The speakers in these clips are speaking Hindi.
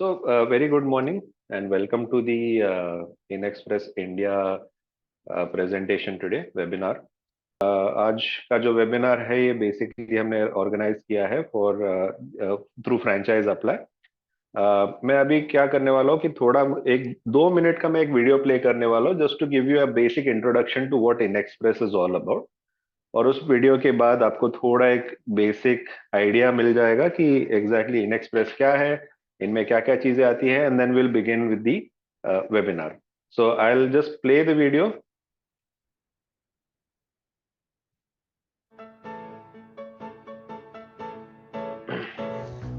Very good morning and welcome to the InExpress India presentation today webinar. आज का जो वेबिनार है ये बेसिकली हमने ऑर्गेनाइज किया है फॉर थ्रू फ्रैंचाइज अप्लाई। मैं अभी क्या करने वाला हूँ कि थोड़ा एक 2 मिनट का मैं एक वीडियो प्ले करने वाला हूँ just to give you a basic introduction to what InExpress is all about. और उस वीडियो के बाद आपको थोड़ा एक बेसिक आइडिया मिल जाएगा कि एग्जैक्टली InExpress क्या है, इनमें क्या क्या चीजें आती है, and then will begin with the webinar. So I will just play the video.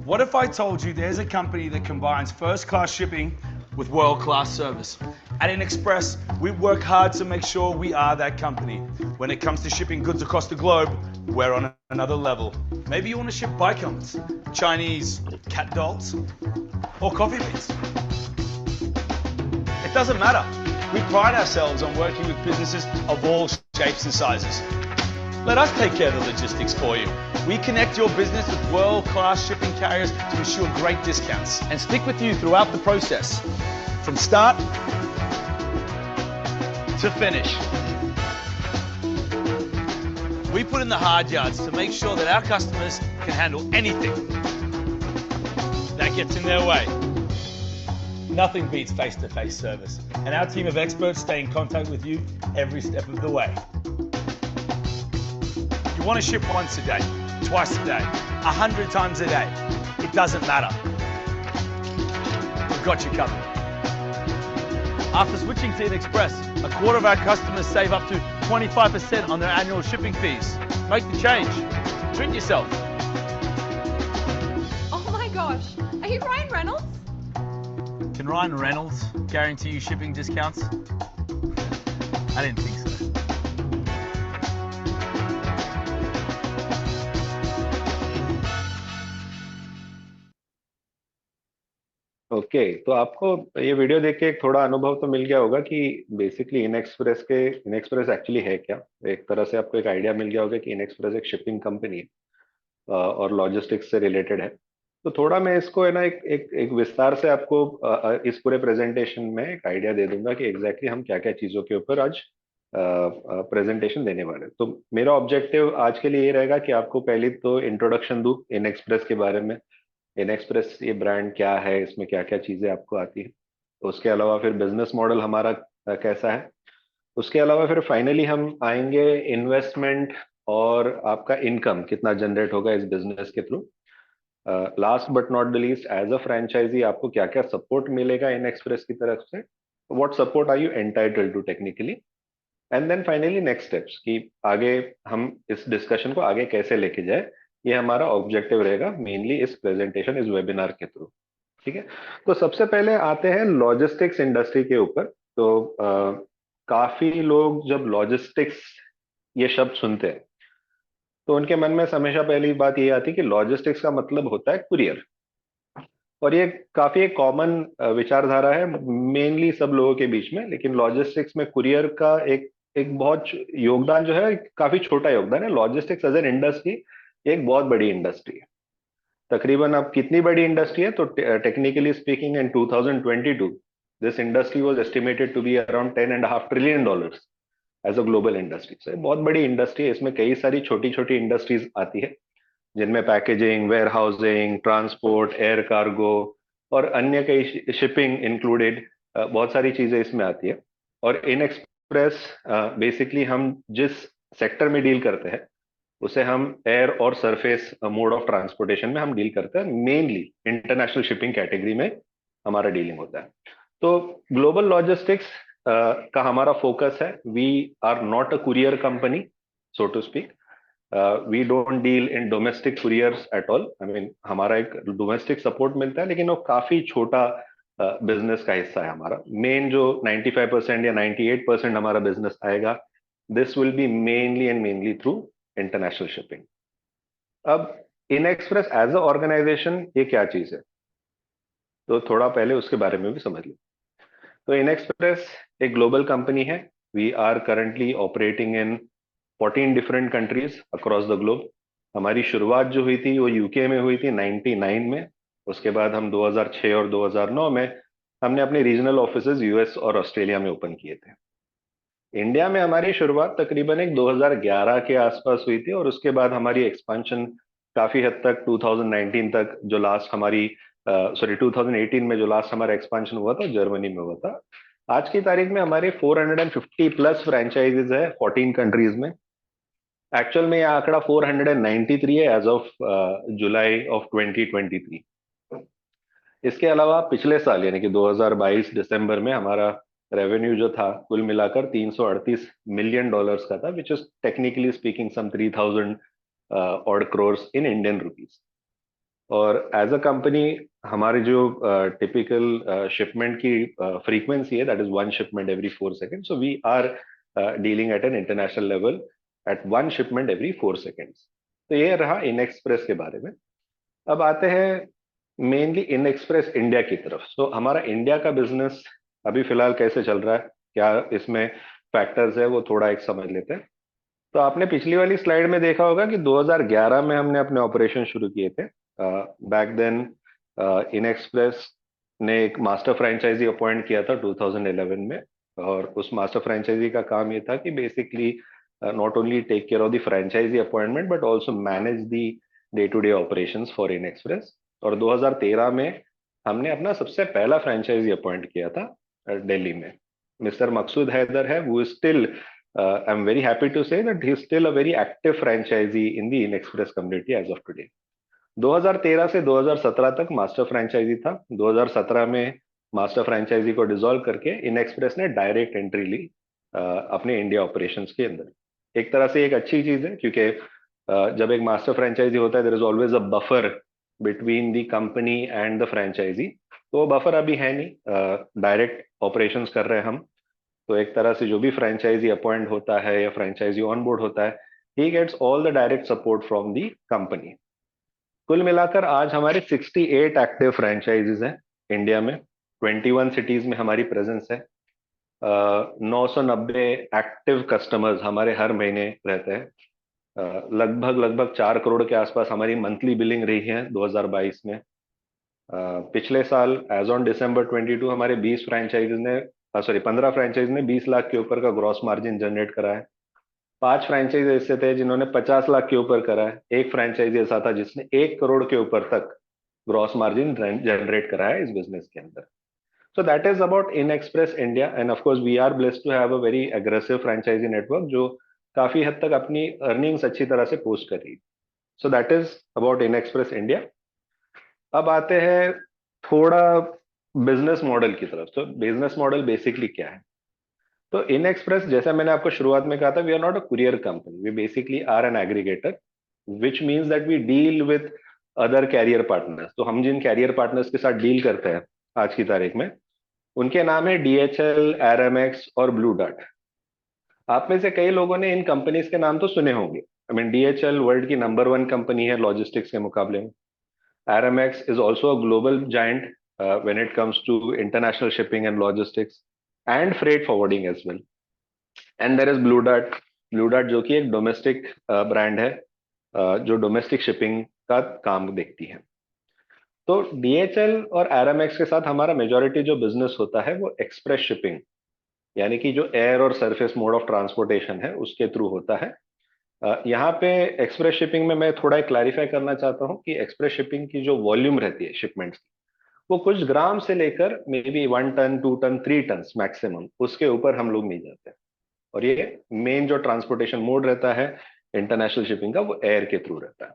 What if I told you there's a company that combines first-class shipping with world-class service? At InExpress, we work hard to make sure we are that company. When it comes to shipping goods across the globe, we're on another level. Maybe you want to ship bike helmets, Chinese cat dolls, or coffee beans. It doesn't matter. We pride ourselves on working with businesses of all shapes and sizes. Let us take care of the logistics for you. We connect your business with world-class shipping carriers to ensure great discounts and stick with you throughout the process, from start to finish. We put in the hard yards to make sure that our customers can handle anything that gets in their way. Nothing beats face-to-face service, and our team of experts stay in contact with you every step of the way. You want to ship once a day, twice a day, 100 times a day. It doesn't matter. We've got you covered. After switching to InExpress, a quarter of our customers save up to 25% on their annual shipping fees. Make the change. Treat yourself. Oh my gosh, are you Ryan Reynolds? Can Ryan Reynolds guarantee you shipping discounts? I didn't think so. Okay तो आपको ये वीडियो देख के एक थोड़ा अनुभव तो मिल गया होगा कि बेसिकली InExpress एक्चुअली है क्या। एक तरह से आपको एक आइडिया मिल गया होगा कि InExpress एक शिपिंग कंपनी है और लॉजिस्टिक्स से रिलेटेड है। तो थोड़ा मैं इसको है ना एक विस्तार से आपको इस पूरे प्रेजेंटेशन में एक आइडिया दे दूंगा कि एग्जैक्टली हम क्या क्या चीज़ों के ऊपर आज प्रेजेंटेशन देने वाले हैं। तो मेरा ऑब्जेक्टिव आज के लिए ये रहेगा कि आपको पहले तो इंट्रोडक्शन दूं InExpress के बारे में। InExpress ये ब्रांड क्या है, इसमें क्या क्या चीज़ें आपको आती है, उसके अलावा फिर बिजनेस मॉडल हमारा कैसा है, उसके अलावा फिर फाइनली हम आएंगे इन्वेस्टमेंट और आपका इनकम कितना जनरेट होगा इस बिजनेस के through. Last but not the least, as a franchisee आपको क्या क्या सपोर्ट मिलेगा InExpress की तरफ से, what support are you entitled to technically, and then finally next steps कि आगे हम इस डिस्कशन को आगे कैसे लेके जाए। ये हमारा ऑब्जेक्टिव रहेगा मेनली इस प्रेजेंटेशन, इस वेबिनार के थ्रू। ठीक है, तो सबसे पहले आते हैं लॉजिस्टिक्स इंडस्ट्री के ऊपर। तो काफी लोग जब लॉजिस्टिक्स ये शब्द सुनते हैं तो उनके मन में हमेशा पहली बात ये आती है कि लॉजिस्टिक्स का मतलब होता है कुरियर। और ये काफी एक कॉमन विचारधारा है मेनली सब लोगों के बीच में, लेकिन लॉजिस्टिक्स में कुरियर का एक एक बहुत योगदान जो है, काफी छोटा योगदान है। लॉजिस्टिक्स एज एन इंडस्ट्री एक बहुत बड़ी इंडस्ट्री है। तकरीबन अब कितनी बड़ी इंडस्ट्री है तो technically speaking in 2022 this industry was estimated to be around $10.5 trillion as a global industry. So बहुत बड़ी इंडस्ट्री है, इसमें कई सारी छोटी छोटी इंडस्ट्रीज आती है जिनमें packaging, warehousing, transport, air cargo और अन्य कई शिपिंग इंक्लूडेड बहुत सारी चीजें इसमें आती है। और InExpress बेसिकली हम जिस सेक्टर में डील करते हैं उसे हम एयर और सरफेस मोड ऑफ ट्रांसपोर्टेशन में हम डील करते हैं। मेनली इंटरनेशनल शिपिंग कैटेगरी में हमारा डीलिंग होता है। तो ग्लोबल लॉजिस्टिक्स का हमारा फोकस है। We are not a courier company so to speak. We don't deal in domestic couriers at all. I mean हमारा एक डोमेस्टिक सपोर्ट मिलता है लेकिन वो काफी छोटा बिजनेस का हिस्सा है। हमारा मेन जो 95% या 98% हमारा बिजनेस आएगा, this will be mainly and mainly through international shipping. अब InExpress एज अ ऑर्गेनाइजेशन ये क्या चीज है, तो थोड़ा पहले उसके बारे में भी समझ लो। तो InExpress एक ग्लोबल कंपनी है। We are currently operating in 14 different countries across the globe. हमारी शुरुआत जो हुई थी वो यूके में हुई थी 99 में, उसके बाद हम 2006 और 2009 में हमने अपने रीजनल ऑफिसेज यूएस और ऑस्ट्रेलिया में ओपन किए थे। इंडिया में हमारी शुरुआत तकरीबन एक 2011 के आसपास हुई थी, और उसके बाद हमारी एक्सपेंशन काफी हद तक 2019 तक, जो लास्ट हमारी 2018 में जो लास्ट हमारा एक्सपेंशन हुआ था जर्मनी में हुआ था। आज की तारीख में हमारे 450 प्लस फ्रेंचाइजीज है 14 कंट्रीज में। एक्चुअल में यह आंकड़ा 493 है एज ऑफ जुलाई ऑफ 2023। इसके अलावा पिछले साल यानी कि 2022 दिसंबर में हमारा रेवेन्यू जो था कुल मिलाकर 338 मिलियन डॉलर्स का था, which is technically speaking some 3000 odd crores in Indian rupees. और एज अ कंपनी हमारी जो टिपिकल शिपमेंट की फ्रीक्वेंसी है, that is one shipment every 4 second. So we are dealing at an international level at one shipment every 4 seconds. तो ये रहा इन एक्सप्रेस के बारे में। अब आते हैं मेनली इन एक्सप्रेस इंडिया की तरफ। तो हमारा इंडिया का बिजनेस अभी फिलहाल कैसे चल रहा है, क्या इसमें फैक्टर्स है, वो थोड़ा एक समझ लेते हैं। तो आपने पिछली वाली स्लाइड में देखा होगा कि 2011 में हमने अपने ऑपरेशन शुरू किए थे। बैक देन इन एक्सप्रेस ने एक मास्टर फ्रेंचाइजी अपॉइंट किया था 2011 में। और उस मास्टर फ्रेंचाइजी का काम ये था कि basically not only take care of the franchisee appointment but also manage the day to day operations for InExpress. और 2013 में हमने अपना सबसे पहला फ्रेंचाइजी अपॉइंट किया था दिल्ली में। मिस्टर मकसूद हैदर है, वो still I'm very happy to say that he's still a very active franchisee in the InExpress community as of today. 2013 से 2017 तक मास्टर फ्रेंचाइजी था। 2017 में मास्टर फ्रेंचाइजी को डिसॉल्व करके InExpress ने डायरेक्ट एंट्री ली अपने इंडिया ऑपरेशंस के अंदर। एक तरह से एक अच्छी चीज है, क्योंकि जब एक मास्टर फ्रेंचाइजी होता है there is always a buffer between the company and the franchisee. तो वो बफर अभी है नहीं, डायरेक्ट ऑपरेशंस कर रहे हैं हम। तो एक तरह से जो भी फ्रेंचाइजी अपॉइंट होता है या फ्रेंचाइजी ऑन बोर्ड होता है, he gets all the direct support from the company. कुल मिलाकर आज हमारे 68 एक्टिव फ्रेंचाइजीज हैं इंडिया में। 21 सिटीज में हमारी प्रेजेंस है। 990 एक्टिव कस्टमर्स हमारे हर महीने रहते हैं। लगभग लगभग 4 करोड़ के आसपास हमारी मंथली बिलिंग रही है 2022 में। पिछले साल एज ऑन दिसंबर 22 हमारे 20 फ्रेंचाइजीज ने 15 फ्रेंचाइज ने 20 लाख के ऊपर का ग्रॉस मार्जिन जनरेट करा है। 5 फ्रेंचाइज ऐसे थे जिन्होंने 50 लाख के ऊपर करा है। एक फ्रेंचाइजी ऐसा था जिसने 1 करोड़ के ऊपर तक ग्रॉस मार्जिन जनरेट करा है इस बिजनेस के अंदर। So that is about InExpress India, and of course we are blessed to have a very aggressive franchisee network जो काफी हद तक अपनी अर्निंग्स अच्छी तरह से पोस्ट कर रही है। सो that is about InExpress India. अब आते हैं थोड़ा बिजनेस मॉडल की तरफ। तो बिजनेस मॉडल बेसिकली क्या है? तो इन एक्सप्रेस, जैसा मैंने आपको शुरुआत में कहा था, we are not a courier company, we basically are an aggregator, which means that we deal with other carrier partners. तो हम जिन कैरियर पार्टनर्स के साथ डील करते हैं आज की तारीख में, उनके नाम है डीएचएल, एरएमएक्स और ब्लू डार्ट। आप में से कई लोगों ने इन कंपनीज के नाम तो सुने होंगे। आई मीन डीएचएल वर्ल्ड की नंबर 1 कंपनी है लॉजिस्टिक्स के मुकाबले में। Aramex is also a global giant when it comes to international shipping and logistics and freight forwarding as well. And there is Blue Dart. Blue Dart जो कि एक डोमेस्टिक ब्रांड है, जो डोमेस्टिक शिपिंग का काम देखती है। तो डीएचएल और एरएमएक्स के साथ हमारा मेजॉरिटी जो बिजनेस होता है वो एक्सप्रेस शिपिंग, यानी कि जो एयर और सरफेस मोड ऑफ ट्रांसपोर्टेशन है उसके थ्रू होता है। यहाँ पे एक्सप्रेस शिपिंग में मैं थोड़ा क्लैरिफाई करना चाहता हूँ कि एक्सप्रेस शिपिंग की जो वॉल्यूम रहती है शिपमेंट्स की, वो कुछ ग्राम से लेकर maybe 1 ton, 2 ton, 3 ton maximum, उसके ऊपर हम लोग नहीं जाते। और ये मेन जो ट्रांसपोर्टेशन मोड रहता है इंटरनेशनल शिपिंग का, वो एयर के थ्रू रहता है।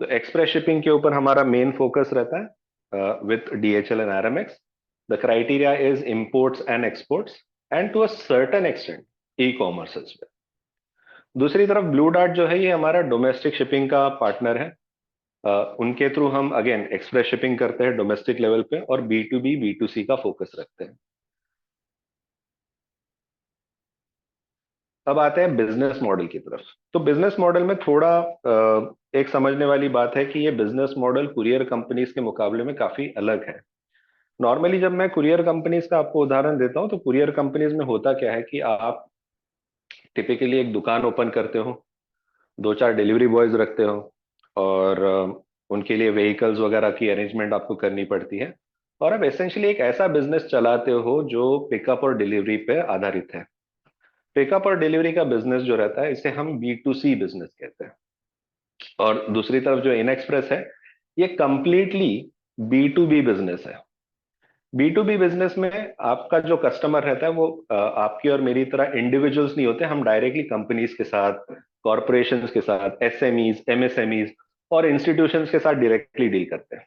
तो एक्सप्रेस शिपिंग के ऊपर हमारा मेन फोकस रहता है with DHL and RMX. The criteria is imports and exports and to a certain extent e commerce as well. दूसरी तरफ ब्लू डार्ट जो है ये हमारा डोमेस्टिक शिपिंग का पार्टनर है। उनके थ्रू हम अगेन एक्सप्रेस शिपिंग करते हैं डोमेस्टिक लेवल पे, और B to B, B to C का फोकस रखते हैं। अब आते हैं बिजनेस मॉडल की तरफ। तो बिजनेस मॉडल में थोड़ा एक समझने वाली बात है कि ये बिजनेस मॉडल कुरियर कंपनीज के मुकाबले में काफी अलग है। नॉर्मली जब मैं कुरियर कंपनीज का आपको उदाहरण देता हूं, तो कुरियर कंपनीज में होता क्या है कि आप टिपिकली एक दुकान ओपन करते हो, 2-4 डिलीवरी बॉयज रखते हो, और उनके लिए व्हीकल्स वगैरह की अरेंजमेंट आपको करनी पड़ती है, और आप एसेंशियली एक ऐसा बिजनेस चलाते हो जो पिकअप और डिलीवरी पे आधारित है। पिकअप और डिलीवरी का बिजनेस जो रहता है इसे हम B2C बिजनेस कहते हैं, और दूसरी तरफ जो इन एक्सप्रेस है ये कंप्लीटली B2B बिजनेस है। B2B बिजनेस में आपका जो कस्टमर रहता है वो आपकी और मेरी तरह इंडिविजुअल्स नहीं होते, हम डायरेक्टली कंपनीज के साथ, कॉरपोरेशंस के साथ, SMEs, MSMEs और इंस्टीट्यूशंस के साथ डायरेक्टली डील करते हैं।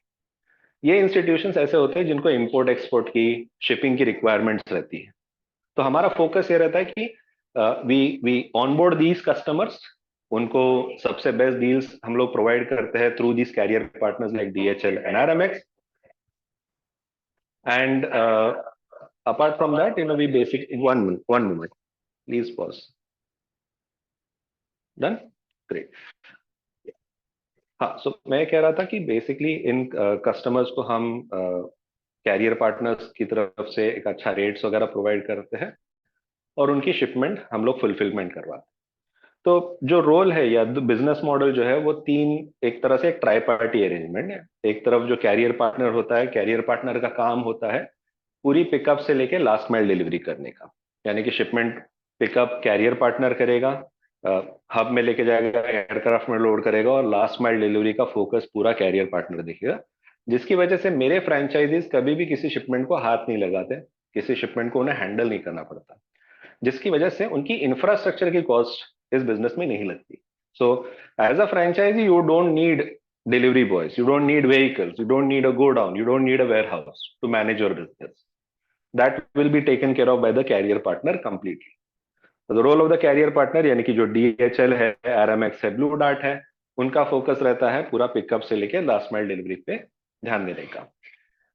ये इंस्टीट्यूशंस ऐसे होते हैं जिनको इंपोर्ट एक्सपोर्ट की, शिपिंग की रिक्वायरमेंट्स रहती है। तो हमारा फोकस ये रहता है कि we we onboard these customers, उनको सबसे बेस्ट डील्स हम लोग प्रोवाइड करते हैं through these carrier partners like DHL and RMX, and apart from that, we basic one moment, please pause. Done? Great. हाँ, सो मैं कह रहा था कि बेसिकली इन कस्टमर्स को हम कैरियर पार्टनर्स की तरफ से एक अच्छा रेट्स वगैरह प्रोवाइड करते हैं, और उनकी शिपमेंट हम लोग फुलफिलमेंट करवाते हैं। तो जो रोल है या बिजनेस मॉडल जो है वो तीन, एक तरह से एक ट्राई पार्टी अरेंजमेंट है। एक तरफ जो कैरियर पार्टनर होता है, कैरियर पार्टनर का काम होता है पूरी पिकअप से लेके लास्ट माइल डिलीवरी करने का, यानी कि शिपमेंट पिकअप कैरियर पार्टनर करेगा, हब में लेके जाएगा, एयरक्राफ्ट में लोड करेगा, और लास्ट माइल डिलीवरी का फोकस पूरा कैरियर पार्टनर देखेगा। जिसकी वजह से मेरे फ्रेंचाइजीज कभी भी किसी शिपमेंट को हाथ नहीं लगाते, किसी शिपमेंट को उन्हें हैंडल नहीं करना पड़ता, जिसकी वजह से उनकी इंफ्रास्ट्रक्चर की कॉस्ट इस बिजनेस में नहीं लगती। So as a franchisee you don't need delivery boys, you don't need vehicles, you don't need a godown, you don't need a warehouse to manage your business. That will be taken care of by the carrier partner completely. So the role of the carrier partner, यानी कि जो DHL है, RMX है, Blue Dart है, उनका फोकस रहता है पूरा पिकअप से लेके लास्ट माइल डिलीवरी पे ध्यान देने का।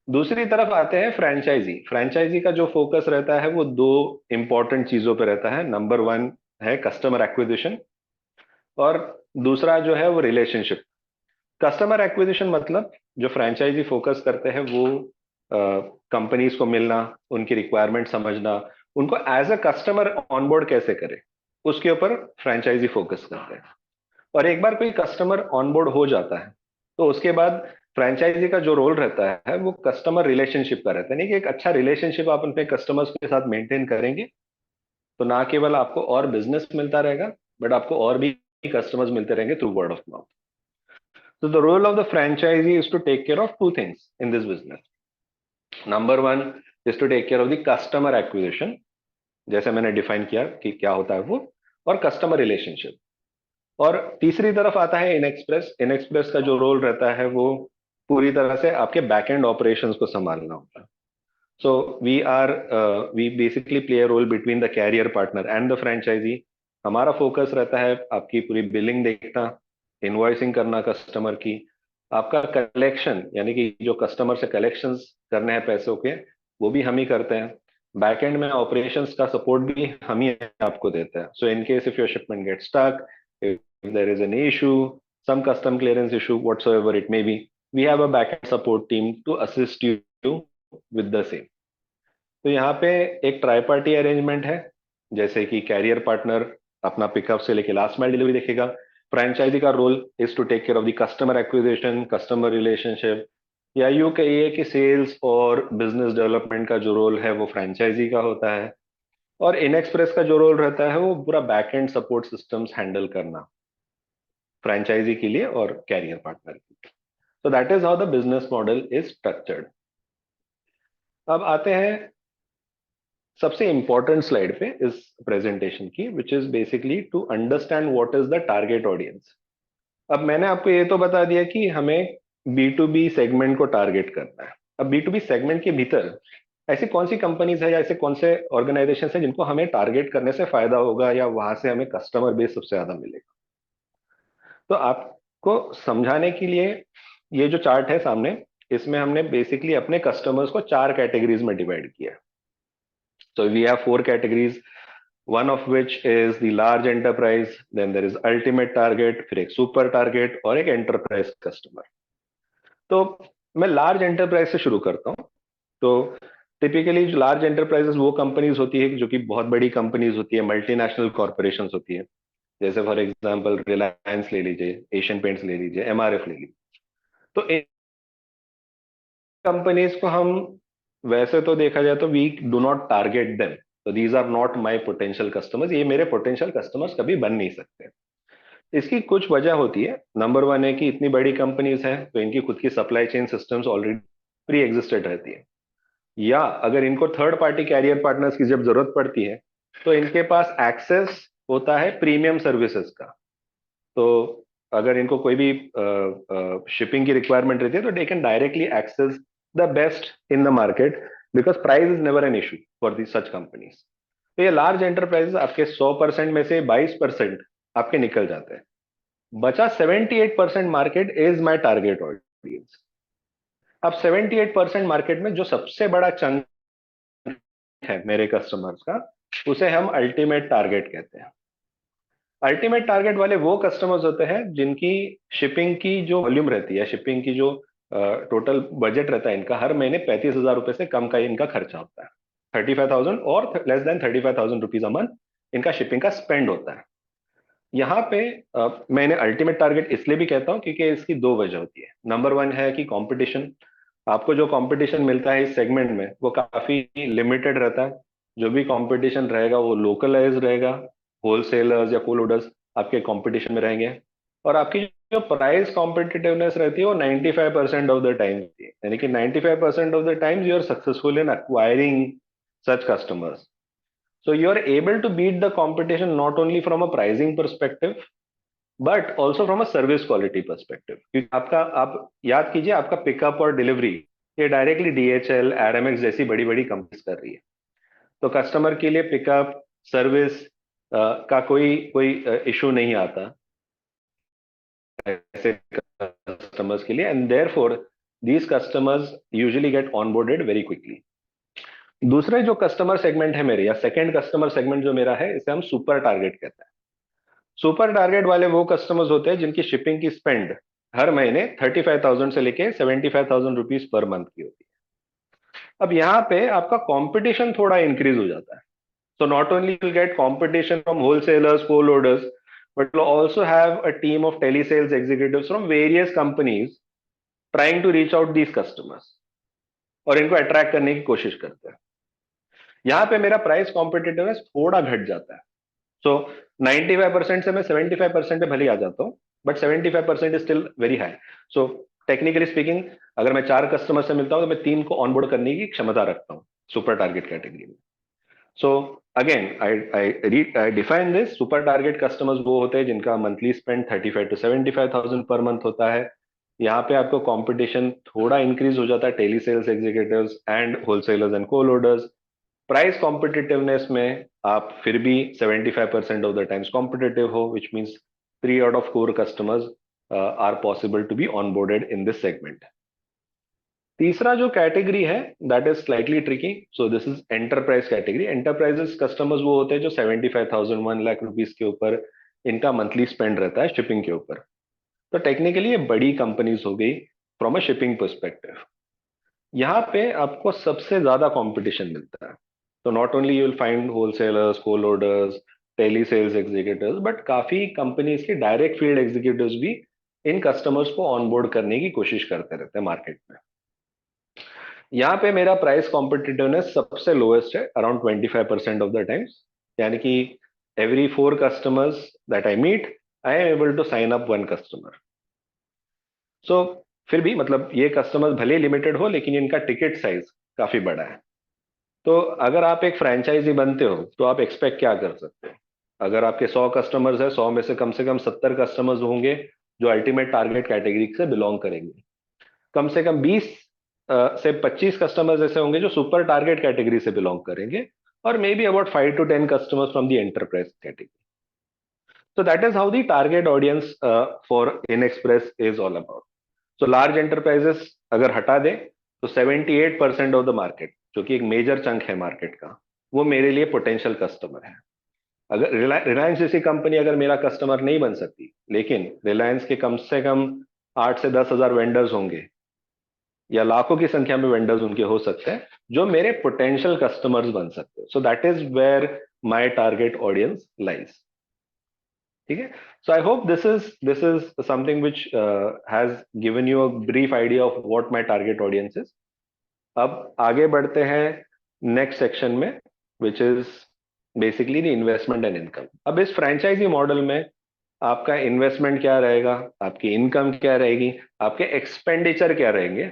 दूसरी तरफ आते हैं फ्रेंचाइजी। फ्रेंचाइजी का जो फोकस रहता है वो दो इंपॉर्टेंट चीजों पे रहता है। नंबर वन है कस्टमर एक्विजिशन, और दूसरा जो है वो रिलेशनशिप। कस्टमर एक्विजिशन मतलब जो फ्रेंचाइजी फोकस करते हैं वो कंपनीज को मिलना, उनकी रिक्वायरमेंट समझना, उनको एज अ कस्टमर ऑनबोर्ड कैसे करे, उसके ऊपर फ्रेंचाइजी फोकस करते हैं। और एक बार कोई कस्टमर ऑनबोर्ड हो जाता है तो उसके बाद फ्रेंचाइजी का जो रोल रहता है वो कस्टमर रिलेशनशिप का रहता है। नहीं कि एक अच्छा रिलेशनशिप आप अपने कस्टमर्स के साथ मेंटेन करेंगे तो ना केवल आपको और बिजनेस मिलता रहेगा, बट आपको और भी कस्टमर्स मिलते रहेंगे through word of mouth. So the role of the franchisee is to take care of two things in this business. Number one is to take care of the customer acquisition, जैसे मैंने डिफाइन किया कि क्या होता है वो, और कस्टमर रिलेशनशिप। और तीसरी तरफ आता है इन एक्सप्रेस। इन एक्सप्रेस का जो रोल रहता है वो पूरी तरह से आपके बैक एंड ऑपरेशंस को संभालना होता है। So we basically play a role between the carrier partner and the franchisee. हमारा फोकस रहता है आपकी पूरी बिलिंग देखना, इनवॉइसिंग करना कस्टमर की, आपका कलेक्शन, यानी कि जो कस्टमर से कलेक्शंस करने हैं पैसों के, वो भी हम ही करते हैं। बैक एंड में ऑपरेशंस का सपोर्ट भी हम ही आपको देते हैं। So in case if your shipment get stuck, if there is an issue, some custom clearance issue, whatsoever it may be, we have a backend support team to assist you with the same. तो यहाँ पे एक ट्राई पार्टी अरेंजमेंट है, जैसे कि कैरियर पार्टनर अपना पिकअप से लेके लास्ट माइल डिलीवरी देखेगा। फ्रेंचाइजी का role is to take care of the customer acquisition, customer relationship, या यूं कहिए कि सेल्स और बिजनेस डेवलपमेंट का जो रोल है वो फ्रेंचाइजी का होता है। और इन एक्सप्रेस का जो रोल रहता है वो पूरा back and support systems handle करना फ्रेंचाइजी के लिए और कैरियर पार्टनर के लिए। सो that is how the business model is structured. अब आते हैं सबसे इंपॉर्टेंट स्लाइड पे इस प्रेजेंटेशन की, which is basically to understand what is the target audience. अब मैंने आपको ये तो बता दिया कि हमें B2B सेगमेंट को टारगेट करना है। अब B2B सेगमेंट के भीतर ऐसी कौन सी कंपनीज है या ऐसे कौन से ऑर्गेनाइजेशन है जिनको हमें टारगेट करने से फायदा होगा या वहां से हमें कस्टमर बेस सबसे ज्यादा मिलेगा। तो आपको समझाने के लिए ये जो चार्ट है सामने, इसमें हमने बेसिकली अपने कस्टमर्स को 4 कैटेगरीज में डिवाइड किया। So we have 4 categories, one of which is the large enterprise, then there is ultimate target, फिर एक super target और एक enterprise customer। तो मैं लार्ज एंटरप्राइज से शुरू करता हूँ। तो टिपिकली जो लार्ज एंटरप्राइजेस वो कंपनीज होती है जो कि बहुत बड़ी कंपनीज होती है, मल्टीनेशनल कॉर्पोरेशंस होती है। जैसे फॉर एग्जांपल रिलायंस ले लीजिए, एशियन पेंट्स ले लीजिए, MRF ले लीजिए। तो इन कंपनीज को हम, वैसे तो देखा जाए तो we do not target them, तो these are not my potential customers, ये मेरे पोटेंशियल कस्टमर्स कभी बन नहीं सकते। इसकी कुछ वजह होती है। नंबर वन है कि इतनी बड़ी कंपनीज हैं तो इनकी खुद की supply chain systems already pre existed रहती है, या अगर इनको थर्ड पार्टी कैरियर पार्टनर्स की जब जरूरत पड़ती है तो इनके पास एक्सेस होता है प्रीमियम सर्विसेज का। तो अगर इनको कोई भी शिपिंग की रिक्वायरमेंट रहती है तो they can directly access the best in the market, because price is never an issue for the such companies. तो ये लार्ज एंटरप्राइजेस आपके 100% में से 22% आपके निकल जाते हैं। बचा 78% market is my target audience. अब 78% मार्केट में जो सबसे बड़ा चंक है मेरे कस्टमर्स का, उसे हम अल्टीमेट टारगेट कहते हैं। अल्टीमेट टारगेट वाले वो कस्टमर्स होते हैं जिनकी शिपिंग की जो वॉल्यूम रहती है, शिपिंग की जो टोटल बजट रहता है इनका, हर महीने 35,000 रुपए से कम का इनका खर्चा होता है। 35,000 और less than 35,000 rupees a month इनका शिपिंग का स्पेंड होता है। यहाँ पे मैंने अल्टीमेट टारगेट इसलिए भी कहता हूँ क्योंकि इसकी दो वजह होती है। नंबर वन है कि कंपटीशन, आपको जो कंपटीशन मिलता है इस सेगमेंट में वो काफी लिमिटेड रहता है। जो भी कंपटीशन रहेगा वो लोकलाइज रहेगा, होलसेलर्स या कोलोडर्स आपके कंपटीशन में रहेंगे, और आपकी जो प्राइस कॉम्पिटिटिवनेस रहती है वो 95% ऑफ द टाइम होती है, यानी कि 95% of the times you are successful in acquiring such customers. So you are able to beat the competition not only from a pricing perspective but also from a service quality perspective. क्योंकि आपका, आप याद कीजिए, आपका पिकअप और डिलीवरी ये डायरेक्टली डीएचएल, आरएमएक्स जैसी बड़ी बड़ी कंपनीज कर रही है। तो कस्टमर के लिए पिकअप सर्विस का कोई कोई इशू नहीं आता ऐसे कस्टमर्स के लिए, and therefore these customers usually get onboarded very quickly. दूसरे जो कस्टमर सेगमेंट है मेरे, या सेकंड कस्टमर सेगमेंट जो मेरा है, इसे हम सुपर टारगेट कहते हैं। सुपर टारगेट वाले वो कस्टमर्स होते हैं जिनकी शिपिंग की स्पेंड हर महीने 35,000 से लेके 75,000 रुपीज पर मंथ की होती है। अब यहाँ पे आपका कंपटीशन थोड़ा इंक्रीज हो जाता है। So not only will get competition from wholesalers, co-loaders, but will also have a team of telesales executives from various companies trying to reach out these customers, और इनको अट्रैक्ट करने की कोशिश करते हैं। यहाँ पे मेरा प्राइस कॉम्पिटिटिवनेस थोड़ा घट जाता है। सो 95% से मैं 75% पे भले ही आ जाता हूँ, but 75% is still very high. So technically speaking, अगर मैं 4 कस्टमर से मिलता हूँ तो मैं 3 को ऑनबोर्ड करने की क्षमता रखता हूँ सुपर टारगेट कैटेगरी में। So again I define this, super target customers वो होते हैं जिनका monthly spend 35 to 75,000 per month होता है। यहाँ पे आपको कंपटीशन थोड़ा इंक्रीज हो जाता है, tele sales executives and wholesalers and co-loaders. Price competitiveness में आप फिर भी 75% ऑफ द टाइम्स कॉम्पिटिटिव हो, which means 3 out of 4 customers are possible to be onboarded in this segment. तीसरा जो कैटेगरी है that is slightly tricky, so this is enterprise category. Enterprises customers वो होते हैं जो 75,000 1 लाख रुपीज के ऊपर इनका मंथली स्पेंड रहता है शिपिंग के ऊपर। तो टेक्निकली ये बड़ी कंपनीज हो गई फ्रॉम अ शिपिंग परस्पेक्टिव। यहाँ पे आपको सबसे ज्यादा कंपटीशन मिलता है। तो not only you will find wholesalers, coloaders, tele sales executives, but काफी कंपनीज के डायरेक्ट फील्ड एग्जीक्यूटिव्स भी इन कस्टमर्स को ऑनबोर्ड करने की कोशिश करते रहते हैं मार्केट में। यहाँ पे मेरा प्राइस कॉम्पिटिटिवनेस सबसे लोएस्ट है, अराउंड 25% ऑफ द टाइम्स, यानी कि every 4 customers that I meet I am able to sign up 1 customer. So फिर भी मतलब ये कस्टमर्स भले लिमिटेड हो लेकिन इनका टिकट साइज काफी बड़ा है। तो अगर आप एक फ्रेंचाइजी बनते हो तो आप एक्सपेक्ट क्या कर सकते हो? अगर आपके 100 कस्टमर्स है, 100 में से कम 70 कस्टमर्स होंगे जो अल्टीमेट टारगेट कैटेगरी से बिलोंग करेंगे। कम से कम 20 से 25 कस्टमर्स ऐसे होंगे जो सुपर टारगेट कैटेगरी से बिलोंग करेंगे, और may be about 5 to 10 customers from the enterprise category. So that is how the target audience for InExpress is all about. So large enterprises अगर हटा दे तो 78% ऑफ द मार्केट, जो कि एक मेजर चंक है मार्केट का, वो मेरे लिए पोटेंशियल कस्टमर है। अगर रिलायंस जैसी कंपनी अगर मेरा कस्टमर नहीं बन सकती, लेकिन रिलायंस के कम से कम 8 से 10 हजार वेंडर्स होंगे, या लाखों की संख्या में वेंडर्स उनके हो सकते हैं जो मेरे पोटेंशियल कस्टमर्स बन सकते हैं। So that is where my target audience lies. ठीक है. So I hope this is something which has given you a brief idea of what my target audience is. अब आगे बढ़ते हैं नेक्स्ट सेक्शन में, which is basically the investment and income. अब इस फ्रेंचाइजी मॉडल में आपका इन्वेस्टमेंट क्या रहेगा, आपकी इनकम क्या रहेगी, आपके एक्सपेंडिचर क्या रहेंगे,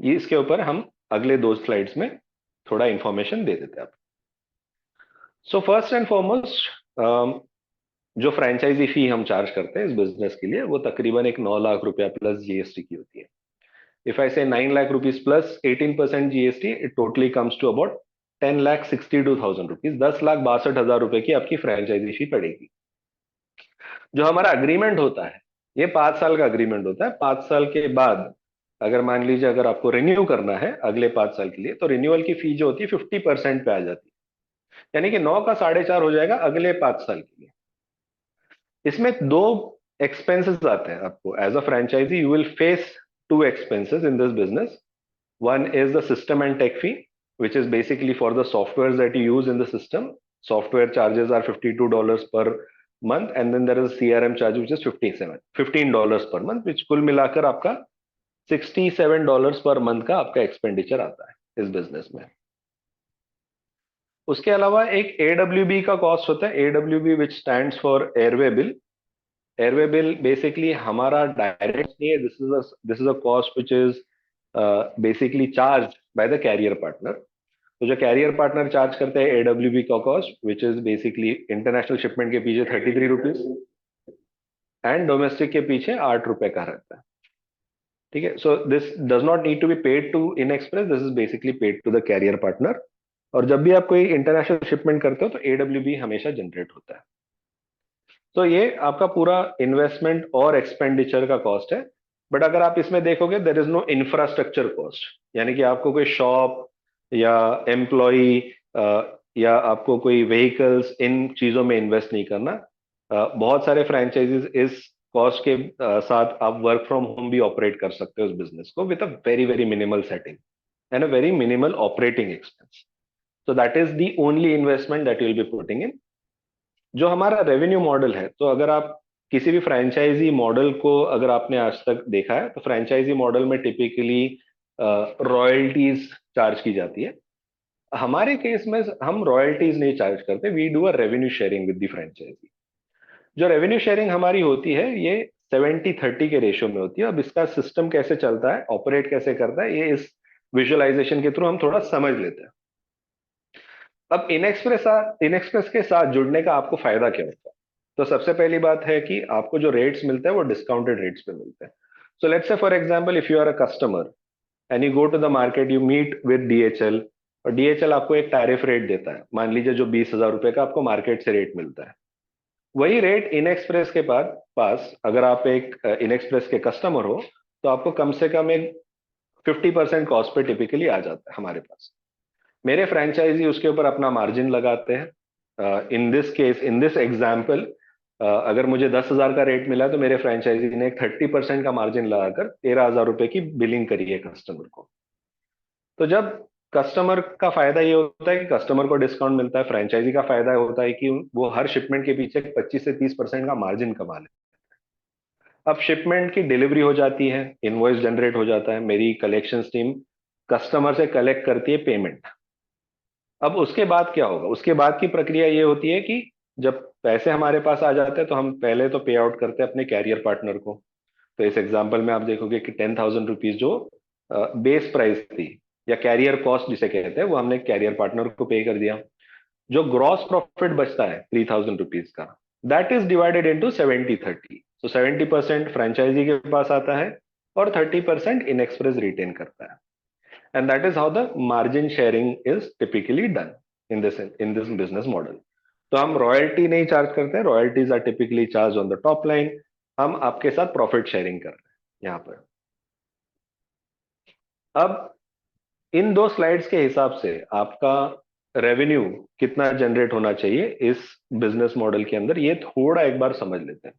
ये इसके ऊपर हम अगले 2 स्लाइड्स में थोड़ा इंफॉर्मेशन दे देते हैं. सो फर्स्ट एंड फॉरमोस्ट, जो फ्रेंचाइजी फी हम चार्ज करते हैं इस बिजनेस के लिए, वो तकरीबन एक 9 लाख रुपया प्लस जीएसटी की होती है. If I say 9 lakh rupees plus 18% GST, it totally comes to about 10,62,000 rupees. 10,62,000 रुपए की आपकी फ्रेंचाइजी फी पड़ेगी. जो हमारा अग्रीमेंट होता है, ये 5 साल का अग्रीमेंट होता है. 5 साल के बाद अगर मान लीजिए अगर आपको रिन्यू करना है अगले 5 साल के लिए, तो रिन्यूअल की फी जो होती है 50% पे आ जाती है. यानी कि 9 का 4.5 हो जाएगा अगले 5 साल के लिए. इसमें 2 एक्सपेंसेस आते हैं आपको. As a franchisee you will face 2 expenses in this business. One is the system and tech fee, which is basically for the softwares that you use in the system. Software charges are $52 per month, and then there is a CRM charge which is $15 per month, which कुल मिलाकर आपका $67 पर मंथ का आपका एक्सपेंडिचर आता है इस बिजनेस में. उसके अलावा एक AWB का कॉस्ट होता है. AWB which stands for airway bill. Airway bill basically हमारा डायरेक्ट नहीं है. This is a cost which is basically charge by the carrier partner. तो जो कैरियर पार्टनर चार्ज करते हैं AWB का cost, which is basically international shipment के पीछे 33 रुपीज एंड डोमेस्टिक के पीछे 8 रुपए का रहता है. ठीक है. So this does not need to be paid to in express. This is basically paid to the carrier partner. और जब भी आप कोई इंटरनेशनल शिपमेंट करते हो तो AWB हमेशा जनरेट होता है. तो ये आपका पूरा इन्वेस्टमेंट और एक्सपेंडिचर का कॉस्ट है. बट अगर आप इसमें देखोगे there is no infrastructure cost. यानी कि आपको कोई शॉप या एम्प्लॉय या आपको कोई व्हीकल्स, इन चीजों में इन्वेस्ट नहीं करना. बहुत सारे फ्रेंचाइजीज इस कॉस्ट के साथ आप वर्क फ्रॉम होम भी ऑपरेट कर सकते हो इस बिजनेस को with a very very minimal setting and a very minimal operating expense. So that is the only investment that you will be putting in. जो हमारा रेवेन्यू मॉडल है, तो अगर आप किसी भी फ्रेंचाइजी मॉडल को अगर आपने आज तक देखा है, तो फ्रेंचाइजी मॉडल में टिपिकली रॉयल्टीज चार्ज की जाती है. हमारे केस में हम रॉयल्टीज नहीं चार्ज करते. We do a revenue sharing with the franchisee. जो रेवेन्यू शेयरिंग हमारी होती है ये 70-30 के रेशियो में होती है. अब इसका सिस्टम कैसे चलता है, ऑपरेट कैसे करता है, ये इस विजुअलाइजेशन के थ्रू हम थोड़ा समझ लेते हैं. अब इनएक्सप्रेस के साथ जुड़ने का आपको फायदा क्या होता है? तो सबसे पहली बात है कि आपको जो रेट्स मिलते हैं वो डिस्काउंटेड रेट्स पे मिलते हैं. So let's say for example if you are a customer and you go to the market, you meet with DHL, और DHL आपको एक टैरिफ रेट देता है. मान लीजिए जो 20,000 रुपए का आपको मार्केट से रेट मिलता है, वही रेट इनएक्सप्रेस के पास अगर आप एक इनएक्सप्रेस के कस्टमर हो, तो आपको कम से कम एक 50% कॉस्ट पे टिपिकली आ जाता है हमारे पास. मेरे फ्रेंचाइजी उसके ऊपर अपना मार्जिन लगाते हैं. In this case, in this example, अगर मुझे 10,000 का रेट मिला तो मेरे फ्रेंचाइजी ने एक 30% का मार्जिन लगाकर 13,000 रुपए की बिलिंग करी है कस्टमर को. तो जब कस्टमर का फायदा ये होता है कि कस्टमर को डिस्काउंट मिलता है, फ्रेंचाइजी का फायदा होता है कि वो हर शिपमेंट के पीछे 25 से 30% का मार्जिन कमा ले. अब शिपमेंट की डिलीवरी हो जाती है, इनवॉइस जनरेट हो जाता है, मेरी कलेक्शन टीम कस्टमर से कलेक्ट करती है पेमेंट. अब उसके बाद क्या होगा? उसके बाद की प्रक्रिया ये होती है कि जब पैसे हमारे पास आ जाते हैं तो हम पहले तो पे आउट करते हैं अपने कैरियर पार्टनर को. तो इस एग्जांपल में आप देखोगे कि 10,000 रुपीज जो बेस प्राइस थी या कैरियर कॉस्ट जिसे कहते हैं, वो हमने कैरियर पार्टनर को पे कर दिया. जो ग्रॉस प्रॉफिट बचता है 3,000 रुपीज का, दैट इज डिवाइडेड इंटू 70-30. तो 70% फ्रेंचाइजी के पास आता है और 30% इन एक्सप्रेस रिटेन करता है. And that is how the margin sharing is typically done in this business model. तो हम रॉयल्टी नहीं चार्ज करते. Royalties are typically charge on the top line. हम आपके साथ प्रॉफिट शेयरिंग कर रहे हैं यहाँ पर. अब इन 2 स्लाइड्स के हिसाब से आपका रेवेन्यू कितना जनरेट होना चाहिए इस बिजनेस मॉडल के अंदर, ये थोड़ा एक बार समझ लेते हैं.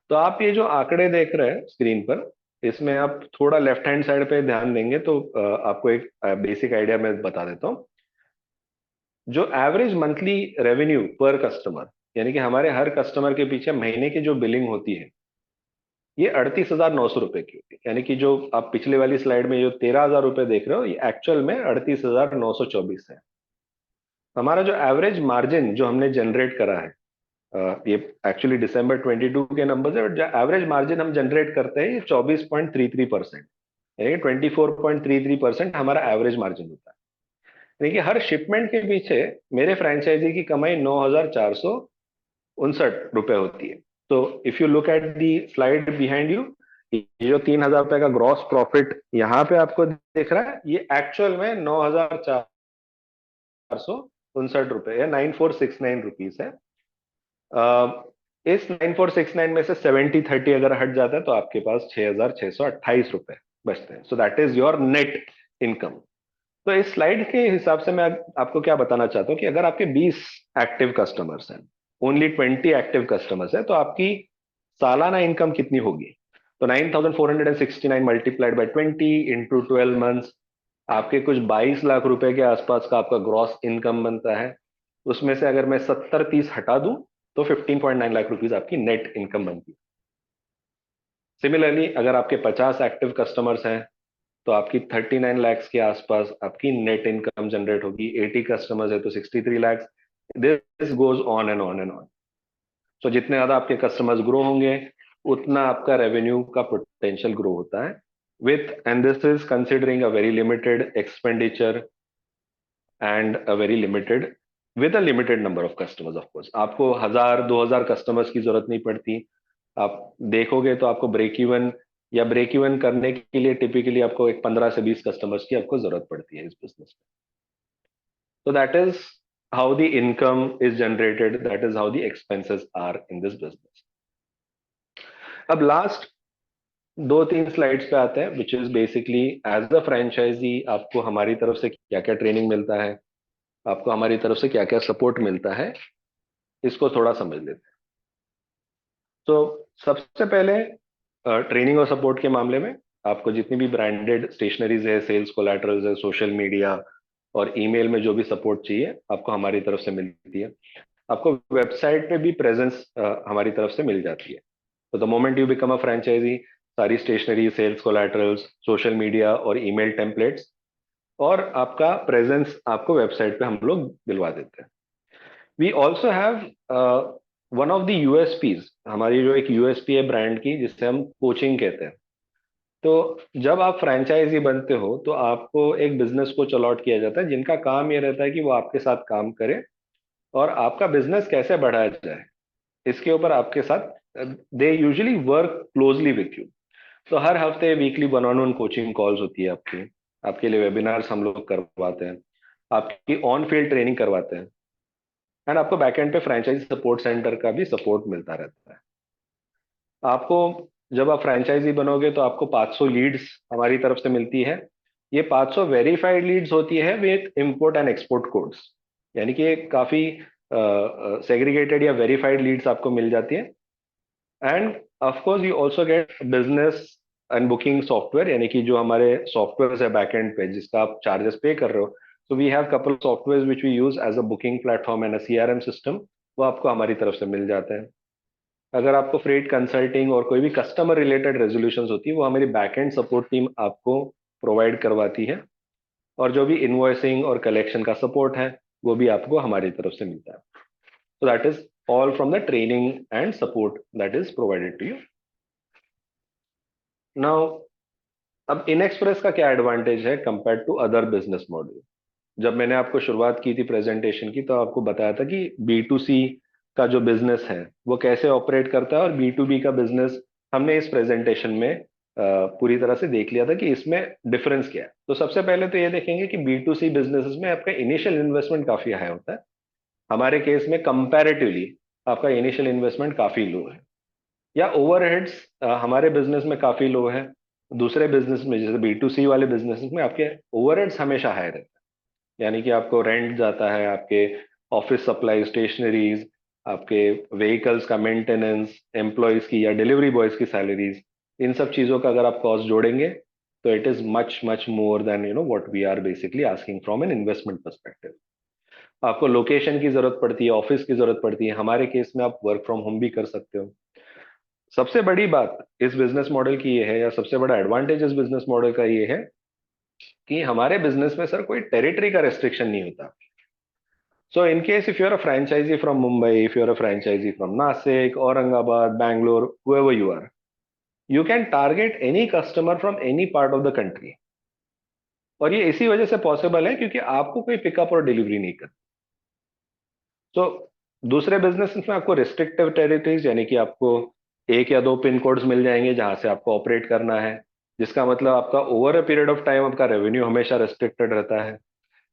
तो आप ये जो आंकड़े देख रहे हैं स्क्रीन पर, इसमें आप थोड़ा लेफ्ट हैंड साइड पे ध्यान देंगे तो आपको एक बेसिक आइडिया मैं बता देता हूं. जो एवरेज मंथली रेवेन्यू पर कस्टमर यानी कि हमारे हर कस्टमर के पीछे महीने की जो बिलिंग होती है ये 38,900 रुपए की होती है। यानी कि जो आप पिछले वाली स्लाइड में जो 13,000 रुपए देख रहे हो, ये एक्चुअल में 38,924 है। हमारा जो एवरेज मार्जिन जो हमने जनरेट करा है, ये एक्चुअली दिसंबर 22 के नंबर है, और जो एवरेज मार्जिन हम जनरेट करते हैं ये 24.33%, यानी 24.33% हमारा एवरेज मार्जिन होता है। यानी कि हर शिपमेंट के पीछे मेरे फ्रेंचाइजी की कमाई 9,459 रुपए होती है। तो if you look at the slide behind you, ये जो 3,000 रुपए का ग्रॉस प्रॉफिट यहाँ पे आपको दिख रहा है, ये एक्चुअल में 9,459 रुपए या 9,469 रुपीज है। इस 9,469 में से 70/30 अगर हट जाता है तो आपके पास 6,628 रुपए बचते हैं। So that is your net income. तो इस स्लाइड के हिसाब से मैं आपको क्या बताना चाहता हूँ कि अगर आपके 20 एक्टिव कस्टमर्स हैं, ओनली 20 एक्टिव कस्टमर्स हैं, तो आपकी सालाना इनकम कितनी होगी? तो 9,469 मल्टीप्लाइड बाई 20 इंटू 12 मंथ्स, आपके कुछ 22 लाख रुपए के आसपास का आपका ग्रॉस इनकम बनता है। उसमें से अगर मैं 70-30 हटा दूं तो 15.9 लाख रुपीज आपकी नेट इनकम बनती है। सिमिलरली अगर आपके 50 एक्टिव कस्टमर्स हैं तो आपकी 39 lakhs के आसपास आपकी नेट इनकम जनरेट होगी। 80 कस्टमर्स है तो 63 lakhs। This goes on and on and on. तो जितने ज्यादा आपके कस्टमर्स ग्रो होंगे उतना आपका रेवेन्यू का पोटेंशियल ग्रो होता है। With and this is considering a very limited expenditure and a very limited with a limited number of customers. Of course आपको 1,000-2,000 कस्टमर्स की जरूरत नहीं पड़ती। आप देखोगे तो आपको ब्रेक इवन या ब्रेक इवन करने के लिए टिपिकली आपको एक 15 से 20 कस्टमर्स की आपको जरूरत पड़ती है इस बिजनेस में। तो that is how the income is generated, that is how the expenses are in this business. अब लास्ट 2-3 स्लाइड्स पे आते हैं, which is basically as a franchisee आपको हमारी तरफ से क्या क्या ट्रेनिंग मिलता है, आपको हमारी तरफ से क्या क्या सपोर्ट मिलता है, इसको थोड़ा समझ लेते हैं। तो सबसे पहले ट्रेनिंग और सपोर्ट के मामले में आपको जितनी भी ब्रांडेड स्टेशनरीज है, सेल्स कोलैटरल्स है, सोशल मीडिया और ईमेल में जो भी सपोर्ट चाहिए आपको हमारी तरफ से मिलती है। आपको वेबसाइट पे भी प्रेजेंस हमारी तरफ से मिल जाती है। तो the moment you become a franchisee, सारी stationery, sales collaterals, social media और ईमेल टेम्पलेट्स और आपका प्रेजेंस आपको वेबसाइट पे हम लोग दिलवा देते हैं। We also have one of the USPs, हमारी जो एक यूएसपी है ब्रांड की, जिससे हम कोचिंग कहते हैं। तो जब आप फ्रेंचाइजी बनते हो तो आपको एक बिजनेस को अलॉट किया जाता है जिनका काम ये रहता है कि वो आपके साथ काम करे और आपका बिजनेस कैसे बढ़ाया जाए इसके ऊपर आपके साथ they usually work closely with you. तो हर हफ्ते weekly one on one coaching calls होती है आपकी, आपके लिए वेबिनार्स हम लोग करवाते हैं, आपकी ऑन फील्ड ट्रेनिंग करवाते हैं, एंड आपको बैकएंड पे फ्रेंचाइजी सपोर्ट सेंटर का भी सपोर्ट मिलता रहता है। आपको जब आप फ्रेंचाइजी बनोगे तो आपको 500 लीड्स हमारी तरफ से मिलती है। ये 500 वेरीफाइड लीड्स होती है with import and export codes, यानी कि काफी सेग्रीगेटेड या वेरीफाइड लीड्स आपको मिल जाती है। And of course you also get business and booking software, यानी कि जो हमारे सॉफ्टवेयर है बैकएंड पे जिसका आप चार्जेस पे कर रहे हो। So we have couple software which we use as a booking platform and a CRM system, वो आपको हमारी तरफ से मिल जाते हैं। अगर आपको फ्रेट कंसल्टिंग और कोई भी कस्टमर रिलेटेड रेजोल्यूशंस होती है वो हमारी बैकएंड सपोर्ट टीम आपको प्रोवाइड करवाती है। और जो भी इनवॉइसिंग और कलेक्शन का सपोर्ट है वो भी आपको हमारी तरफ से मिलता है। So that is all from the training and support that is provided to you. Now, अब इन एक्सप्रेस का क्या एडवांटेज है compare to other business model? जब मैंने आपको शुरुआत की थी प्रेजेंटेशन की तो आपको बताया था कि बी टू सी का जो बिजनेस है वो कैसे ऑपरेट करता है और बी टू बी का बिजनेस हमने इस प्रेजेंटेशन में पूरी तरह से देख लिया था कि इसमें डिफरेंस क्या है। तो सबसे पहले तो ये देखेंगे कि बी टू सी बिजनेस में आपका इनिशियल इन्वेस्टमेंट काफी हाई होता है। हमारे केस में कंपैरेटिवली आपका इनिशियल इन्वेस्टमेंट काफी लो है, या ओवरहेड्स हमारे बिजनेस में काफी लो है। दूसरे बिजनेस में जैसे बी टू सी वाले बिजनेस में आपके ओवरहेड्स हमेशा हाई रहते हैं, यानी कि आपको रेंट जाता है, आपके ऑफिस सप्लाई, स्टेशनरीज, आपके व्हीकल्स का मेंटेनेंस, एम्प्लॉयज की या डिलीवरी बॉयज की सैलरीज, इन सब चीजों का अगर आप कॉस्ट जोड़ेंगे तो it is much much more than what we are basically asking from an investment perspective. आपको लोकेशन की जरूरत पड़ती है, ऑफिस की जरूरत पड़ती है। हमारे केस में आप वर्क फ्रॉम होम भी कर सकते हो। सबसे बड़ी बात इस बिजनेस मॉडल की ये है, या सबसे बड़ा एडवांटेज इस बिजनेस मॉडल का ये है कि हमारे बिजनेस में सर कोई टेरिटरी का रेस्ट्रिक्शन नहीं होता। So in case if you are a franchisee from Mumbai, if you are a franchisee from Nashik, Aurangabad, Bangalore, whoever you are, you can target any customer from any part of the country। और ये इसी वजह से पॉसिबल है क्योंकि आपको कोई पिकअप और डिलीवरी नहीं करती। तो दूसरे बिजनेस में आपको रिस्ट्रिक्टिव टेरिटरीज, यानी कि आपको एक या दो पिन कोड्स मिल जाएंगे जहां से आपको ऑपरेट करना है, जिसका मतलब आपका over a period of time आपका रेवेन्यू हमेशा रेस्ट्रिक्टेड रहता है।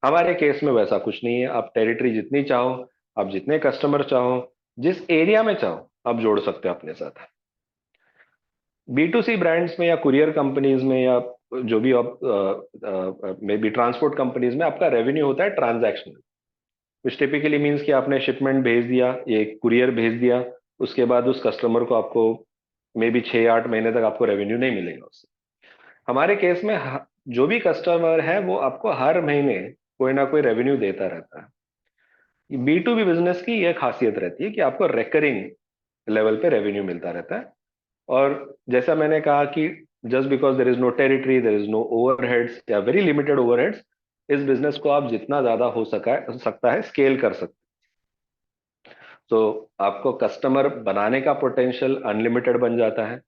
हमारे केस में वैसा कुछ नहीं है। आप टेरिटरी जितनी चाहो, आप जितने कस्टमर चाहो, जिस एरिया में चाहो, आप जोड़ सकते हो अपने साथ। B2C ब्रांड्स में या कुरियर कंपनीज में या जो भी आप मे बी ट्रांसपोर्ट कंपनीज में आपका रेवेन्यू होता है ट्रांजैक्शनल, विच टिपिकली मीन्स कि आपने शिपमेंट भेज दिया, ये कुरियर भेज दिया, उसके बाद उस कस्टमर को आपको मे बी 6-8 महीने तक आपको रेवेन्यू नहीं मिलेगा उससे। हमारे केस में जो भी कस्टमर है वो आपको हर महीने कोई ना कोई रेवेन्यू देता रहता है। B2B बिजनेस की यह खासियत रहती है कि आपको रेकरिंग लेवल पे रेवेन्यू मिलता रहता है। और जैसा मैंने कहा कि just because there is no territory, there is no overheads या वेरी लिमिटेड ओवरहेड्स, इस बिजनेस को आप जितना ज्यादा हो सकता है स्केल कर सकते। तो आपको कस्टमर बनाने का पोटेंशियल अनलिमिटेड बन जाता है।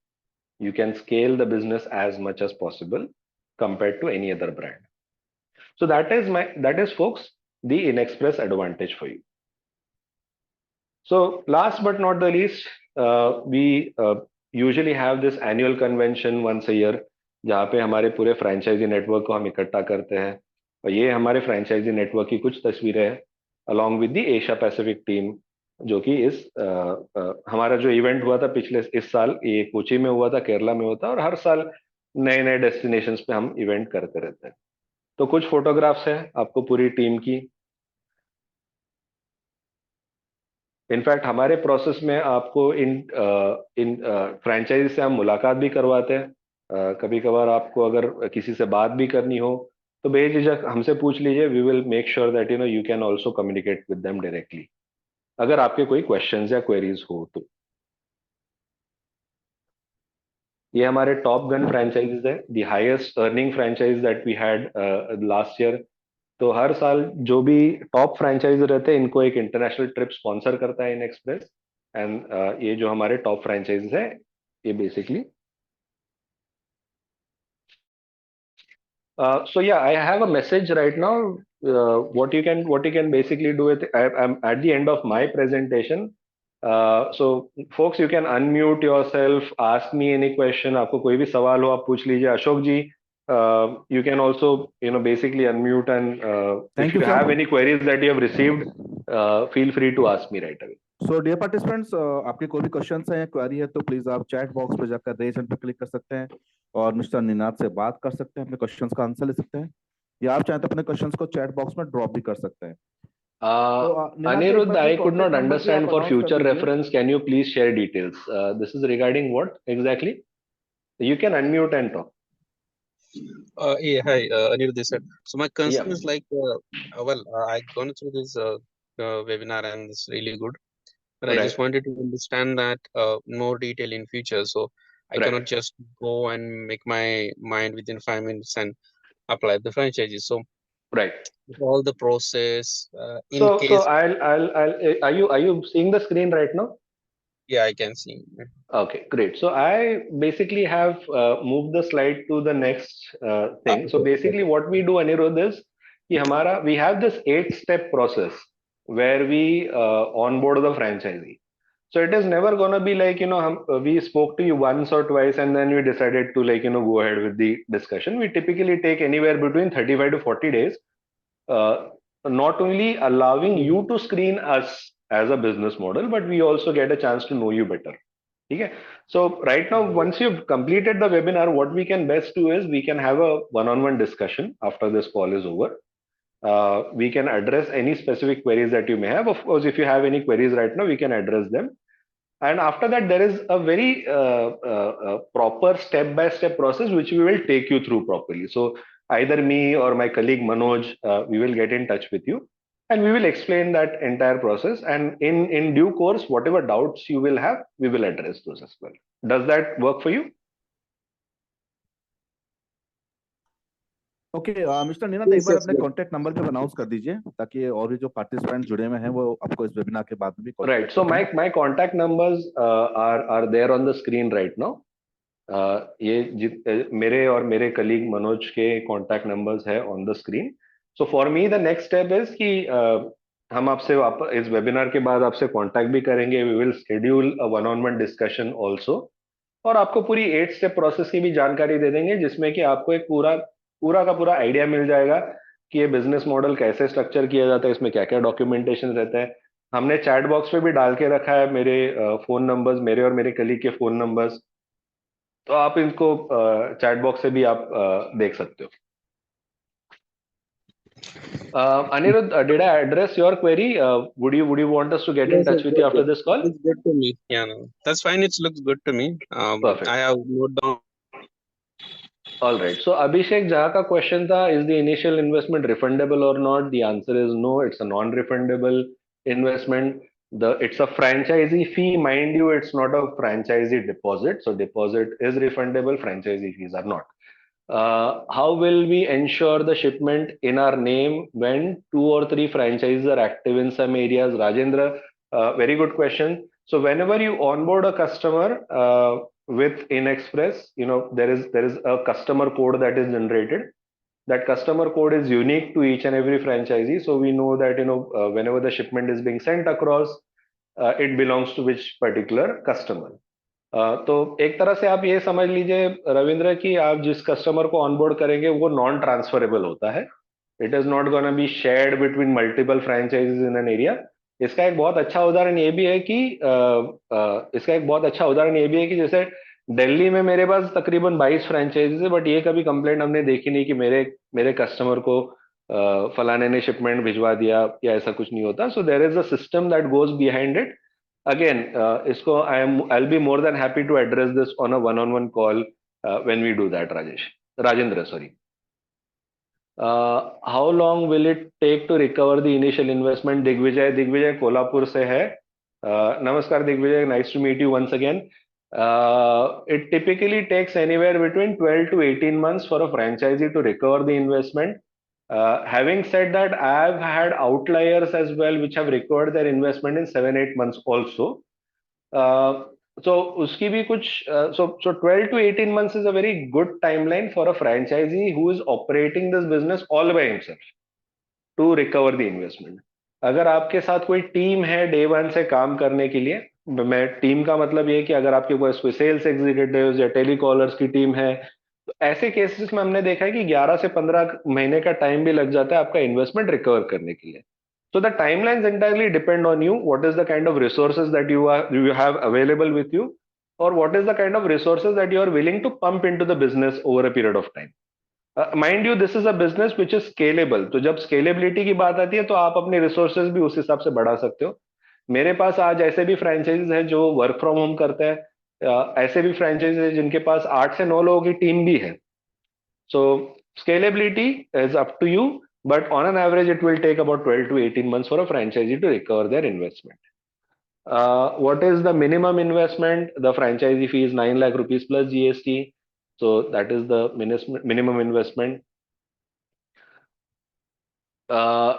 You can scale the business as much as possible compare to any other brand. So that is folks the InExpress advantage for you. So last but not the least, we usually have this annual convention once a year, जहाँ पे हमारे पूरे फ्रेंचाइजी नेटवर्क को हम इकट्ठा करते हैं। और ये हमारे फ्रेंचाइजी नेटवर्क की कुछ तस्वीरें हैं along with the Asia Pacific team, जो कि हमारा जो इवेंट हुआ था पिछले इस साल, ये कोची में हुआ था, केरला में होता है, और हर साल नए नए डेस्टिनेशंस पे हम इवेंट करते रहते हैं। तो कुछ फोटोग्राफ्स हैं आपको पूरी टीम की। इनफैक्ट हमारे प्रोसेस में आपको इन इन फ्रेंचाइजी से हम मुलाकात भी करवाते हैं। कभी कभार आपको अगर किसी से बात भी करनी हो तो बेझिझक हमसे पूछ लीजिए। We will make sure that you can also communicate with them directly, अगर आपके कोई क्वेश्चंस या क्वेरीज हो तो। ये हमारे टॉप गन फ्रेंचाइजीज है, the highest earning franchise that we had last year. तो हर साल जो भी टॉप फ्रेंचाइज रहते हैं इनको एक इंटरनेशनल ट्रिप स्पॉन्सर करता है इन एक्सप्रेस। एंड ये जो हमारे टॉप फ्रेंचाइज है, ये basically so yeah, I have a message right now. What you can basically do with I'm at the end of my presentation. So folks, you can unmute yourself, ask me any question. आपको कोई भी सवाल हो आप पूछ लीजिए। अशोक जी, you can also basically unmute, and if Thank you, you sir. have any queries that you have received, feel free to ask me right away. So dear participants, आपके कोई भी क्वेश्चन है या क्वेरी है तो प्लीज आप चैट बॉक्स पे जाकर रेज हैंड पे क्लिक कर सकते हैं और मिस्टर निनाद से बात कर सकते हैं, अपने क्वेश्चंस का आंसर ले सकते हैं, या आप चाहें तो अपने क्वेश्चंस को चैट बॉक्स में ड्रॉप भी कर सकते हैं। निनाद जी, एक Anirudh, बार I अपने could not कॉन्टैक्ट नंबर भी understand आप for अनाउंस कर future दीजिए। reference. Can you please share details? This is regarding what exactly? You can unmute and talk. Yeah, hi, Anirudh this side. So my concern Yeah. is like, I gone through this webinar and it's really good, but I just Right. wanted to understand that more detail in future. So I Right. cannot just go and make my mind within 5 minutes and apply the franchises. So Right. all the process, in So case, I'll are you seeing the screen right now? yeah, I can see. Okay, great. So I basically have moved the slide to the next thing. So basically what we do, Anirudh, is we have this 8-step process where we onboard the franchisee. So it is never gonna be like, we spoke to you once or twice and then we decided to go ahead with the discussion. We typically take anywhere between 35 to 40 days, uh, not only allowing you to screen us as a business model, but we also get a chance to know you better. Okay. So right now, once you've completed the webinar, what we can best do is we can have a one-on-one discussion after this call is over. We can address any specific queries that you may have. Of course, if you have any queries right now, we can address them. And after that, there is a very proper step-by-step process which we will take you through properly. So either me or my colleague Manoj, we will get in touch with you. and we will explain that entire process, and in due course whatever doubts you will have, we will address those as well. Does that work for you? Okay mister Ninad, एक Yes, बार yes, अपने good. कॉन्टैक्ट नंबर पे अनाउंस कर दीजिए ताकि और भी जो पार्टिसिपेंट जुड़े हुए हैं वो आपको इस वेबिनार के बाद में भी call Right. So my contact numbers are there on the screen right now. मेरे और मेरे कलीग मनोज के कॉन्टैक्ट नंबर्स है on the screen. So for me the next step is कि हम आपसे वापस इस वेबिनार के बाद आपसे कांटेक्ट भी करेंगे. We will schedule a one on one discussion also, और आपको पूरी 8 स्टेप प्रोसेस की भी जानकारी दे देंगे, जिसमें कि आपको एक पूरा पूरा का पूरा आइडिया मिल जाएगा कि ये बिजनेस मॉडल कैसे स्ट्रक्चर किया जाता है, इसमें क्या क्या डॉक्यूमेंटेशन रहता है. हमने चैट बॉक्स पे भी डाल के रखा है मेरे फोन नंबर्स, मेरे और मेरे कलीग के फोन नंबर्स, तो आप इनको चैट बॉक्स से भी आप देख सकते हो. Anirudh, did I address your query? Would you want us to get in Yes, yes, touch with you good, after good. this call? Looks good to me. Yeah, no, that's fine. It looks good to me. I Perfect. have note down. All right. So Abhishek Jha ka question tha, is the initial investment refundable or not? The answer is no. It's a non-refundable investment. It's a franchisee fee, mind you. It's not a franchisee deposit. So deposit is refundable. Franchisee fees are not. How will we ensure the shipment in our name when 2 or 3 franchises are active in some areas? Rajendra, very good question. So whenever you onboard a customer with InExpress, there is a customer code that is generated. That customer code is unique to each and every franchisee. So we know that whenever the shipment is being sent across, it belongs to which particular customer. तो एक तरह से आप ये समझ लीजिए रविंद्र कि आप जिस कस्टमर को ऑनबोर्ड करेंगे वो नॉन ट्रांसफरेबल होता है. It is not gonna be shared between multiple franchises in an area. इसका एक बहुत अच्छा उदाहरण ये भी है कि जैसे दिल्ली में मेरे पास तकरीबन 22 फ्रेंचाइजीज है, बट ये कभी कंप्लेंट हमने देखी नहीं कि मेरे मेरे कस्टमर को फलाने ने शिपमेंट भिजवा दिया या ऐसा कुछ नहीं होता. So there is a system that goes behind it. Again, इसको I'll be more than happy to address this on a one-on-one call when we do that, Rajendra, sorry. How long will it take to recover the initial investment? Digvijay Kolhapur से है. नमस्कार Digvijay, nice to meet you once again. It typically takes anywhere between 12 to 18 months for a franchisee to recover the investment. Having said that, I have had outliers as well which have recovered their investment in 7-8 months also. So उसकी भी कुछ so 12 to 18 months is a very good timeline for a franchisee who is operating this business all by himself to recover the investment. अगर आपके साथ कोई टीम है डे वन से काम करने के लिए, मैं टीम का मतलब ये कि अगर आपके पास कोई सेल्स एग्जीक्यूटिव्स या टेलीकॉलर्स की टीम है, तो ऐसे केसेस में हमने देखा है कि 11 से 15 महीने का टाइम भी लग जाता है आपका इन्वेस्टमेंट रिकवर करने के लिए. So the timelines entirely depend on you. What is the kind of resources that you have available with you, or what is the kind of resources that you are willing to pump into the business over a period of time. Mind you, this is a business which is scalable. तो जब scalability की बात आती है तो आप अपने resources भी उस हिसाब से बढ़ा सकते हो. मेरे पास आज ऐसे भी franchises हैं जो work from home करते हैं. ऐसे भी franchises हैं जिनके पास 8 से 9 लोगों की टीम भी है. So scalability is up to you, but on an average, it will take about 12 to 18 months for a franchisee to recover their investment. What is the minimum investment? The franchisee fee is 9 lakh rupees plus GST. So that is the minimum investment.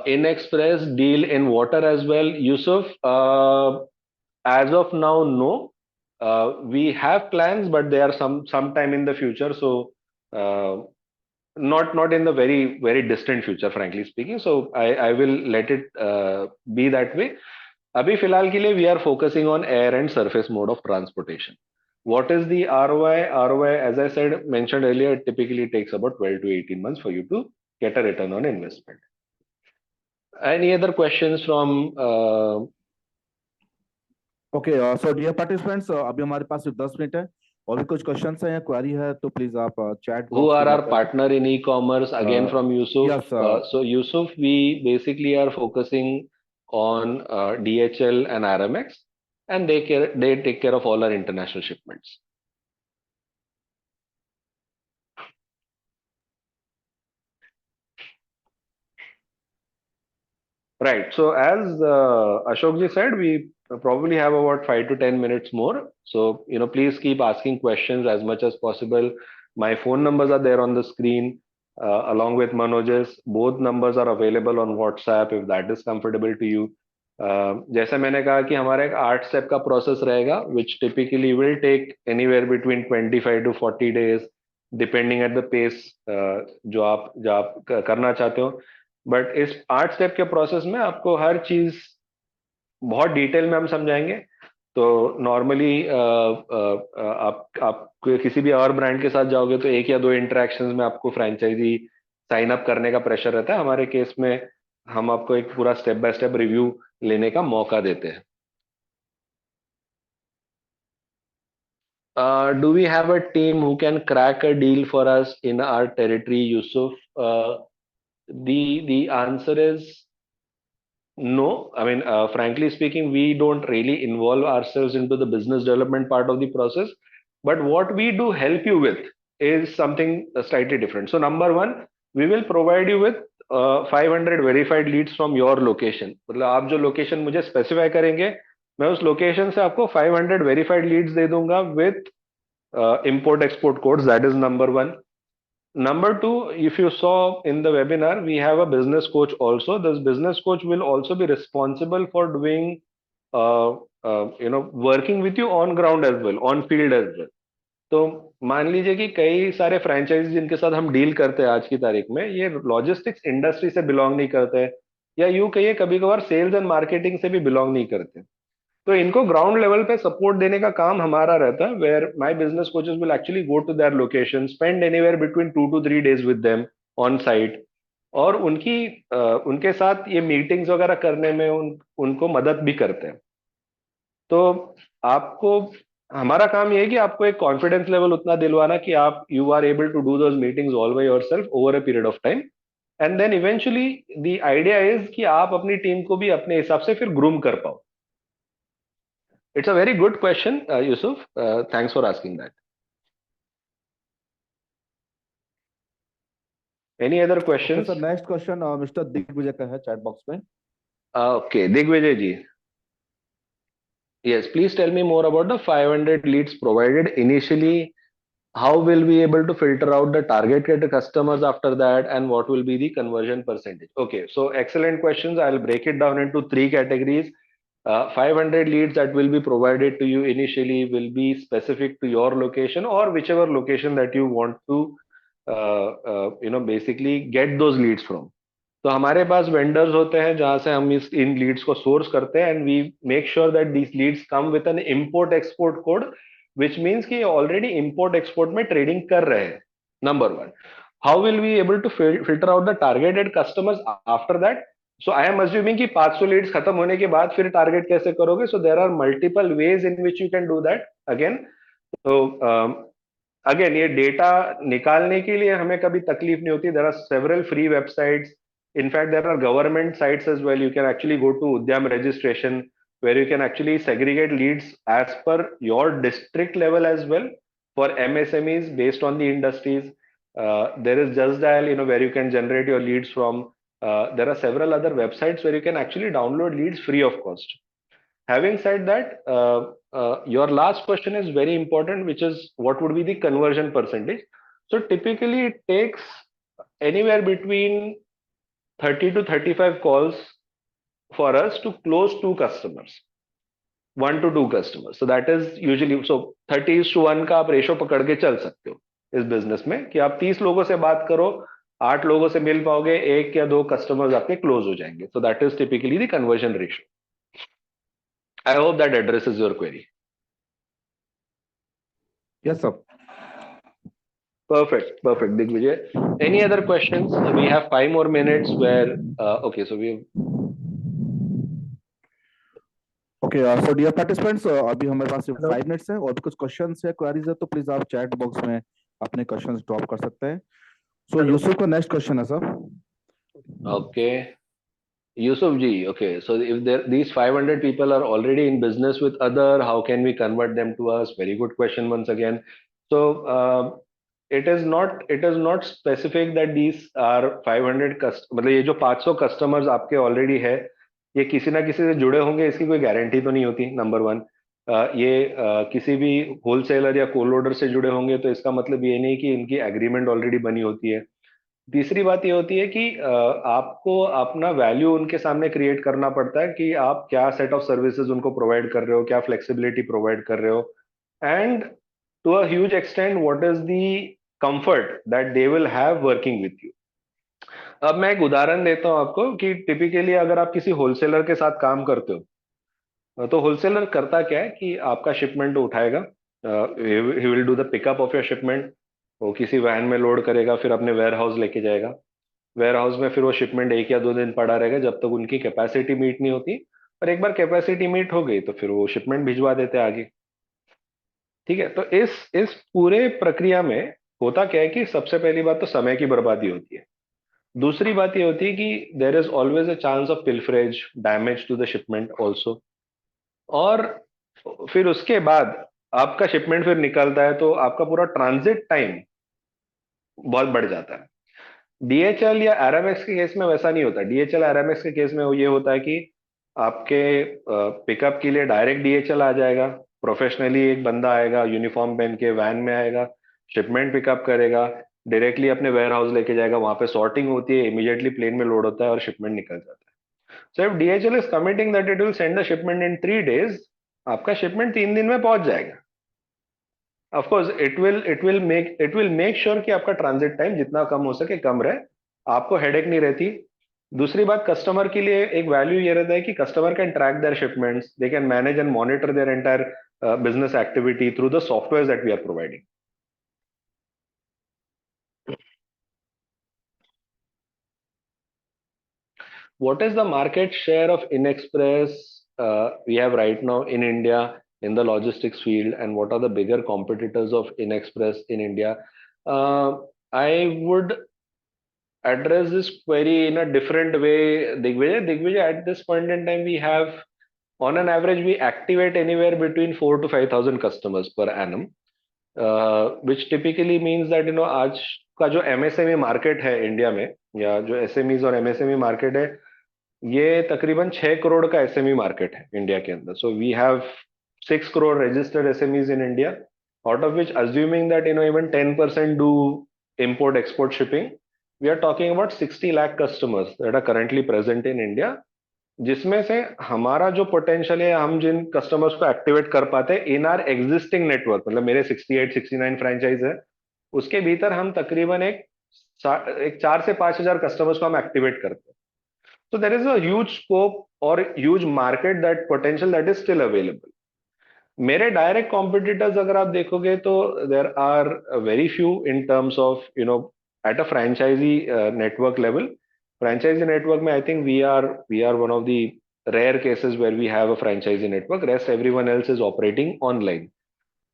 In Express deal in water as well. Yusuf, as of now, no. We have plans, but they are sometime in the future. So not in the very distant future, frankly speaking. So I will let it be that way. अभी फिलहाल के लिए we are focusing on air and surface mode of transportation. What is the ROI? ROI, as I mentioned earlier, it typically takes about 12 to 18 months for you to get a return on investment. Any other questions from okay so dear participants, अभी हमारे पास सिर्फ 10 मिनट है और भी कुछ क्वेश्चंस हैं या क्वेरी है तो प्लीज आप चैट who बॉक्स are पे our जाकर partner in e-commerce? Again from Yusuf. yes So Yusuf, we basically are focusing on DHL and RMX, and they take care of all our international shipments. Right. So as Ashok ji said, we probably have about 5 to 10 minutes more. So, please keep asking questions as much as possible. My phone numbers are there on the screen, along with Manoj's. Both numbers are available on WhatsApp if that is comfortable to you. जैसे मैंने कहा कि हमारा एक 8 स्टेप का प्रोसेस रहेगा which typically will take anywhere between 25 to 40 days depending at the pace जो आप करना चाहते हो. बट इस 8 स्टेप के प्रोसेस में आपको हर चीज बहुत डिटेल में हम समझाएंगे. तो नॉर्मली आप किसी भी और ब्रांड के साथ जाओगे तो 1 या 2 इंटरेक्शंस में आपको फ्रेंचाइजी साइन अप करने का प्रेशर रहता है. हमारे केस में हम आपको एक पूरा स्टेप बाय स्टेप रिव्यू लेने का मौका देते हैं. Do we have a team who can crack a deal for us in our territory, Yusuf? The answer is no. I mean, frankly speaking, we don't really involve ourselves into the business development part of the process. But what we do help you with is something slightly different. So, number one, we will provide you with 500 verified leads from your location. मतलब आप जो location मुझे specify करेंगे, मैं उस location से आपको 500 verified leads दे दूंगा with import export codes. That is number one. Number two, if you saw in the webinar, we have a business coach also. This business coach will also be responsible for doing, working with you on ground as well, on field as well. तो मान लीजिए कि कई सारे फ्रेंचाइजी जिनके साथ हम डील करते हैं आज की तारीख में, ये लॉजिस्टिक्स इंडस्ट्री से बिलोंग नहीं करते, या यूं कहिए कभी कभार सेल्स एंड मार्केटिंग से भी बिलोंग नहीं करते. तो इनको ग्राउंड लेवल पे सपोर्ट देने का काम हमारा रहता है, where my business coaches will actually go to their location, spend anywhere between 2 to 3 days with them on site, और उनके साथ ये मीटिंग्स वगैरह करने में उनको मदद भी करते हैं. तो आपको हमारा काम ये है कि आपको एक कॉन्फिडेंस लेवल उतना दिलवाना कि आप you are able to do those meetings all by yourself over a period of time. And then eventually the idea is कि आप अपनी टीम को भी अपने हिसाब से फिर ग्रूम कर पाओ. It's a very good question, Yusuf. Thanks for asking that. Any other questions? Sir next question mister Digvijay का है चैट बॉक्स में. Okay, Digvijay ji. Yes, please tell me more about the 500 leads provided initially. How will we able to filter out the targeted customers after that, and what will be the conversion percentage? Okay, so excellent questions. I'll break it down into 3 categories. 500 leads that will be provided to you initially will be specific to your location or whichever location that you want to basically get those leads from. तो हमारे पास वेंडर्स होते हैं जहां से हम इन लीड्स को सोर्स करते हैं, and we make sure that these leads come with an import export code, which means कि ऑलरेडी इंपोर्ट एक्सपोर्ट में ट्रेडिंग कर रहे हैं. Number one. How will we able to filter out the targeted customers after that? So I am assuming कि 500 लीड्स खत्म होने के बाद फिर टारगेट कैसे करोगे? So there are multiple ways in which you can do that. Again, तो अगेन ये डेटा निकालने के लिए हमें कभी तकलीफ नहीं होती. There are several free websites. In fact, there are government sites as well. You can actually go to Udyam registration, where you can actually segregate leads as per your district level as well for MSMEs based on the industries. There is Just Dial, where you can generate your leads from. There are several other websites where you can actually download leads free of cost. Having said that, your last question is very important, which is what would be the conversion percentage? So typically it takes anywhere between 30 to 35 calls for us to close 2 customers, 1 to 2 customers. So that is usually, so 30:1 का आप रेशो पकड़ के चल सकते हो इस बिजनेस में कि आप 30 लोगों से बात करो, 8 लोगों से मिल पाओगे, 1 या 2 कस्टमर्स आपके क्लोज हो जाएंगे. So that is typically the conversion ratio. I hope that addresses your query. Yes, sir. Perfect, Digvijay. Any other questions? We have 5 more minutes where, okay, so we have. Okay, so dear participants, अभी हमारे पास 5 मिनट्स है और भी कुछ क्वेश्चंस या क्वेरीज है तो प्लीज आप चैट बॉक्स में अपने क्वेश्चंस ड्रॉप कर सकते हैं. सो यूसुफ का नेक्स्ट क्वेश्चन है sir. Okay, Yusuf ji. Okay, so if these 500 people are already in business with other, how can we convert them to us? Very good question once again. So it is not specific that these are 500 मतलब ये जो 500 कस्टमर्स आपके ऑलरेडी है, ये किसी ना किसी से जुड़े होंगे, इसकी कोई गारंटी तो नहीं होती, नंबर वन। ये किसी भी होलसेलर या कोलोडर से जुड़े होंगे तो इसका मतलब ये नहीं कि इनकी एग्रीमेंट ऑलरेडी बनी होती है। तीसरी बात ये होती है कि आपको अपना वैल्यू उनके सामने क्रिएट करना पड़ता है कि आप क्या सेट ऑफ सर्विसेज उनको प्रोवाइड कर रहे हो, क्या फ्लेक्सिबिलिटी प्रोवाइड कर रहे हो, and to a huge extent what is the comfort that they will have working with you. अब मैं एक उदाहरण देता हूं आपको कि टिपिकली अगर आप किसी होलसेलर के साथ काम करते हो, तो होलसेलर करता क्या है कि आपका शिपमेंट उठाएगा, he will do the pickup of your shipment, वो किसी वैन में लोड करेगा, फिर अपने वेयर हाउस लेके जाएगा। वेयर हाउस में फिर वो शिपमेंट 1 या 2 दिन पड़ा रहेगा जब तक उनकी कैपेसिटी मीट नहीं होती, और एक बार कैपेसिटी मीट हो गई तो फिर वो शिपमेंट भिजवा देते हैं आगे। ठीक है, तो इस पूरे प्रक्रिया में होता क्या है कि सबसे पहली बात तो समय की बर्बादी होती है। दूसरी बात ये होती है कि there is always a chance of pilferage, damage to the shipment also. और फिर उसके बाद आपका शिपमेंट फिर निकलता है तो आपका पूरा ट्रांजिट टाइम बहुत बढ़ जाता है। डीएचएल या आरएमएक्स के केस में वैसा नहीं होता। डीएचएल आरएमएक्स के केस में वो ये होता है कि आपके पिकअप के लिए डायरेक्ट डीएचएल आ जाएगा, प्रोफेशनली एक बंदा आएगा यूनिफॉर्म पहन के, वैन में आएगा, शिपमेंट पिकअप करेगा, डायरेक्टली अपने वेयर हाउस लेके जाएगा, वहां पे सॉर्टिंग होती है, इमीडिएटली प्लेन में लोड होता है और शिपमेंट निकल जाता है। So if DHL is committing that it will send the shipment in 3 days, आपका शिपमेंट 3 दिन में पहुंच जाएगा। Of course it will make sure कि आपका ट्रांजिट टाइम जितना कम हो सके कम रहे, आपको हेडेक नहीं रहती। दूसरी बात, कस्टमर के लिए एक वैल्यू ये रहता है कि customer can track their shipments, they can manage and monitor their entire business activity through the software that we are providing. What is the market share of InExpress we have right now in India in the logistics field, and what are the bigger competitors of InExpress in India? I would address this query in a different way. Digvijay, at this point in time, we have, on an average, we activate anywhere between 4 to 5,000 customers per annum, which typically means that आज का जो MSME मार्केट है इंडिया में, या जो SMEs और MSME मार्केट है, ये तकरीबन 6 करोड़ का एसएमई मार्केट है इंडिया के अंदर। So we have 6 crore registered SMEs in India, out of which, assuming that even 10% do import export shipping, we are talking about 60 lakh customers that are currently present in India, जिसमें से हमारा जो पोटेंशियल है, हम जिन कस्टमर्स को एक्टिवेट कर पाते हैं इन आर एग्जिस्टिंग नेटवर्क, मतलब मेरे 68-69 फ्रेंचाइज है, उसके भीतर हम तकरीबन एक 4 से 5 हजार कस्टमर्स को हम एक्टिवेट करते हैं। So there is a huge scope or huge market, that potential that is still available. मेरे डायरेक्ट कॉम्पिटिटर्स अगर आप देखोगे तो there are very few in terms of at a franchisee network level. Franchisee network में I think we are one of the rare cases where we have a franchisee network. Rest everyone else is operating online.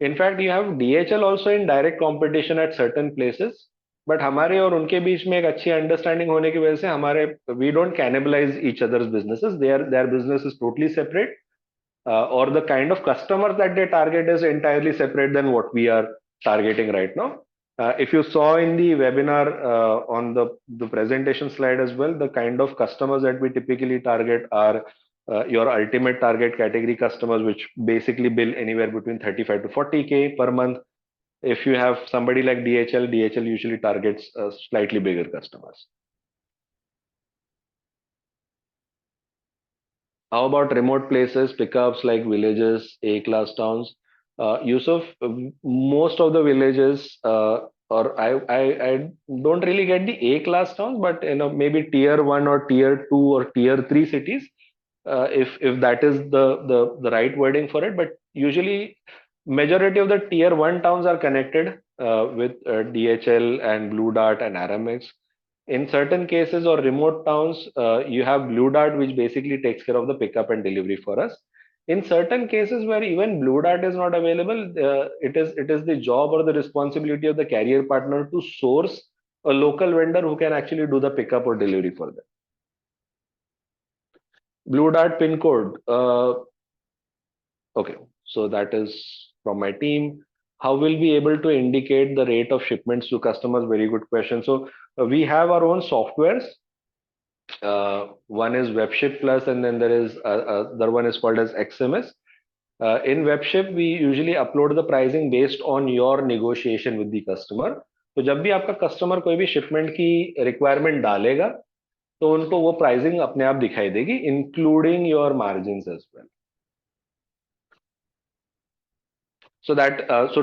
In fact, you have DHL also in direct competition at certain places, but हमारे और उनके बीच में एक अच्छी अंडरस्टैंडिंग होने की वजह से हमारे we don't cannibalise each others businesses, their business is totally separate, or the kind of customers that they target is entirely separate than what we are targeting right now. If you saw in the webinar on the presentation slide as well, the kind of customers that we typically target are your ultimate target category customers, which basically bill anywhere between 35 to 40K per month. If you have somebody like DHL usually targets slightly bigger customers. How about remote places, pickups like villages, A-class towns? Yusuf, most of the villages, or I don't really get the A-class towns, but maybe tier 1 or tier 2 or tier 3 cities, if that is the right wording for it. But usually, majority of the tier 1 towns are connected with DHL and Blue Dart and Aramex. In certain cases or remote towns, you have Blue Dart, which basically takes care of the pickup and delivery for us. In certain cases where even Blue Dart is not available, it is the job or the responsibility of the carrier partner to source a local vendor who can actually do the pickup or delivery for them. Blue Dart pin code. Okay, so that is from my team. how will we able to indicate the rate of shipments to customers? Very good question. So we have our own softwares. One is Webship Plus, and then there is other one is called as XMS. In Webship, we usually upload the pricing based on your negotiation with the customer. तो जब भी आपका कस्टमर कोई भी शिपमेंट की रिक्वायरमेंट डालेगा तो उनको वो प्राइसिंग अपने आप दिखाई देगी, including your margin as well. So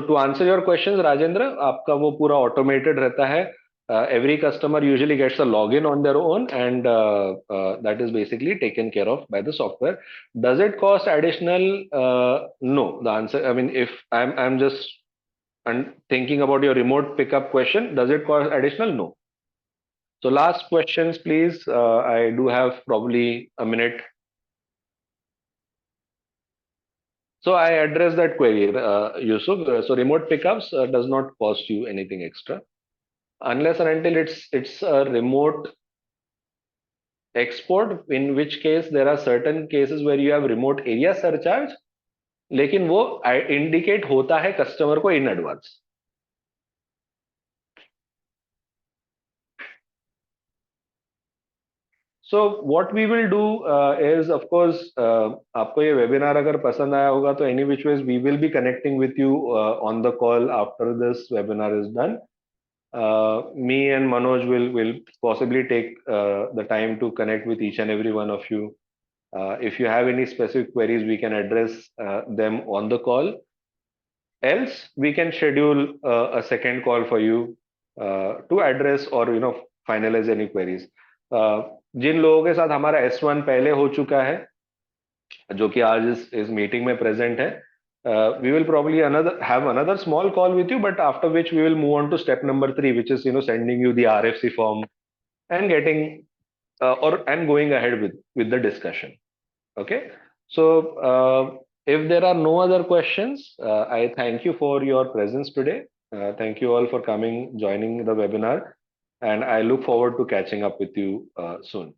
to answer your questions, Rajendra, आपका वो पूरा ऑटोमेटेड रहता है. Every customer usually gets a login on their own, and that is basically taken care of by the software. Does it cost additional? No. The answer, I mean, if I'm just thinking about your remote pickup question, does it cost additional? No. So last questions, please. I do have probably a minute. So I addressed that query, Yusuf. So remote pickups does not cost you anything extra, unless and until it's a remote export, in which case there are certain cases where you have remote area surcharge, लेकिन वो indicate होता है customer को in advance. So what we will do is, of course, आपको ये webinar अगर पसंद आया होगा तो any which ways we will be connecting with you on the call after this webinar is done. Me and Manoj will possibly take the time to connect with each and every one of you. If you have any specific queries, we can address them on the call. Else, we can schedule a second call for you to address or finalize any queries. जिन लोगों के साथ हमारा S1 पहले हो चुका है, जो कि आज इस मीटिंग में प्रेजेंट है, we will probably have another small call with you, but after which we will move on to step number 3, which is sending you the RFC form and getting and going ahead with the discussion. Okay, so if there are no other questions, I thank you for your presence today. Thank you all for joining the webinar, and I look forward to catching up with you soon.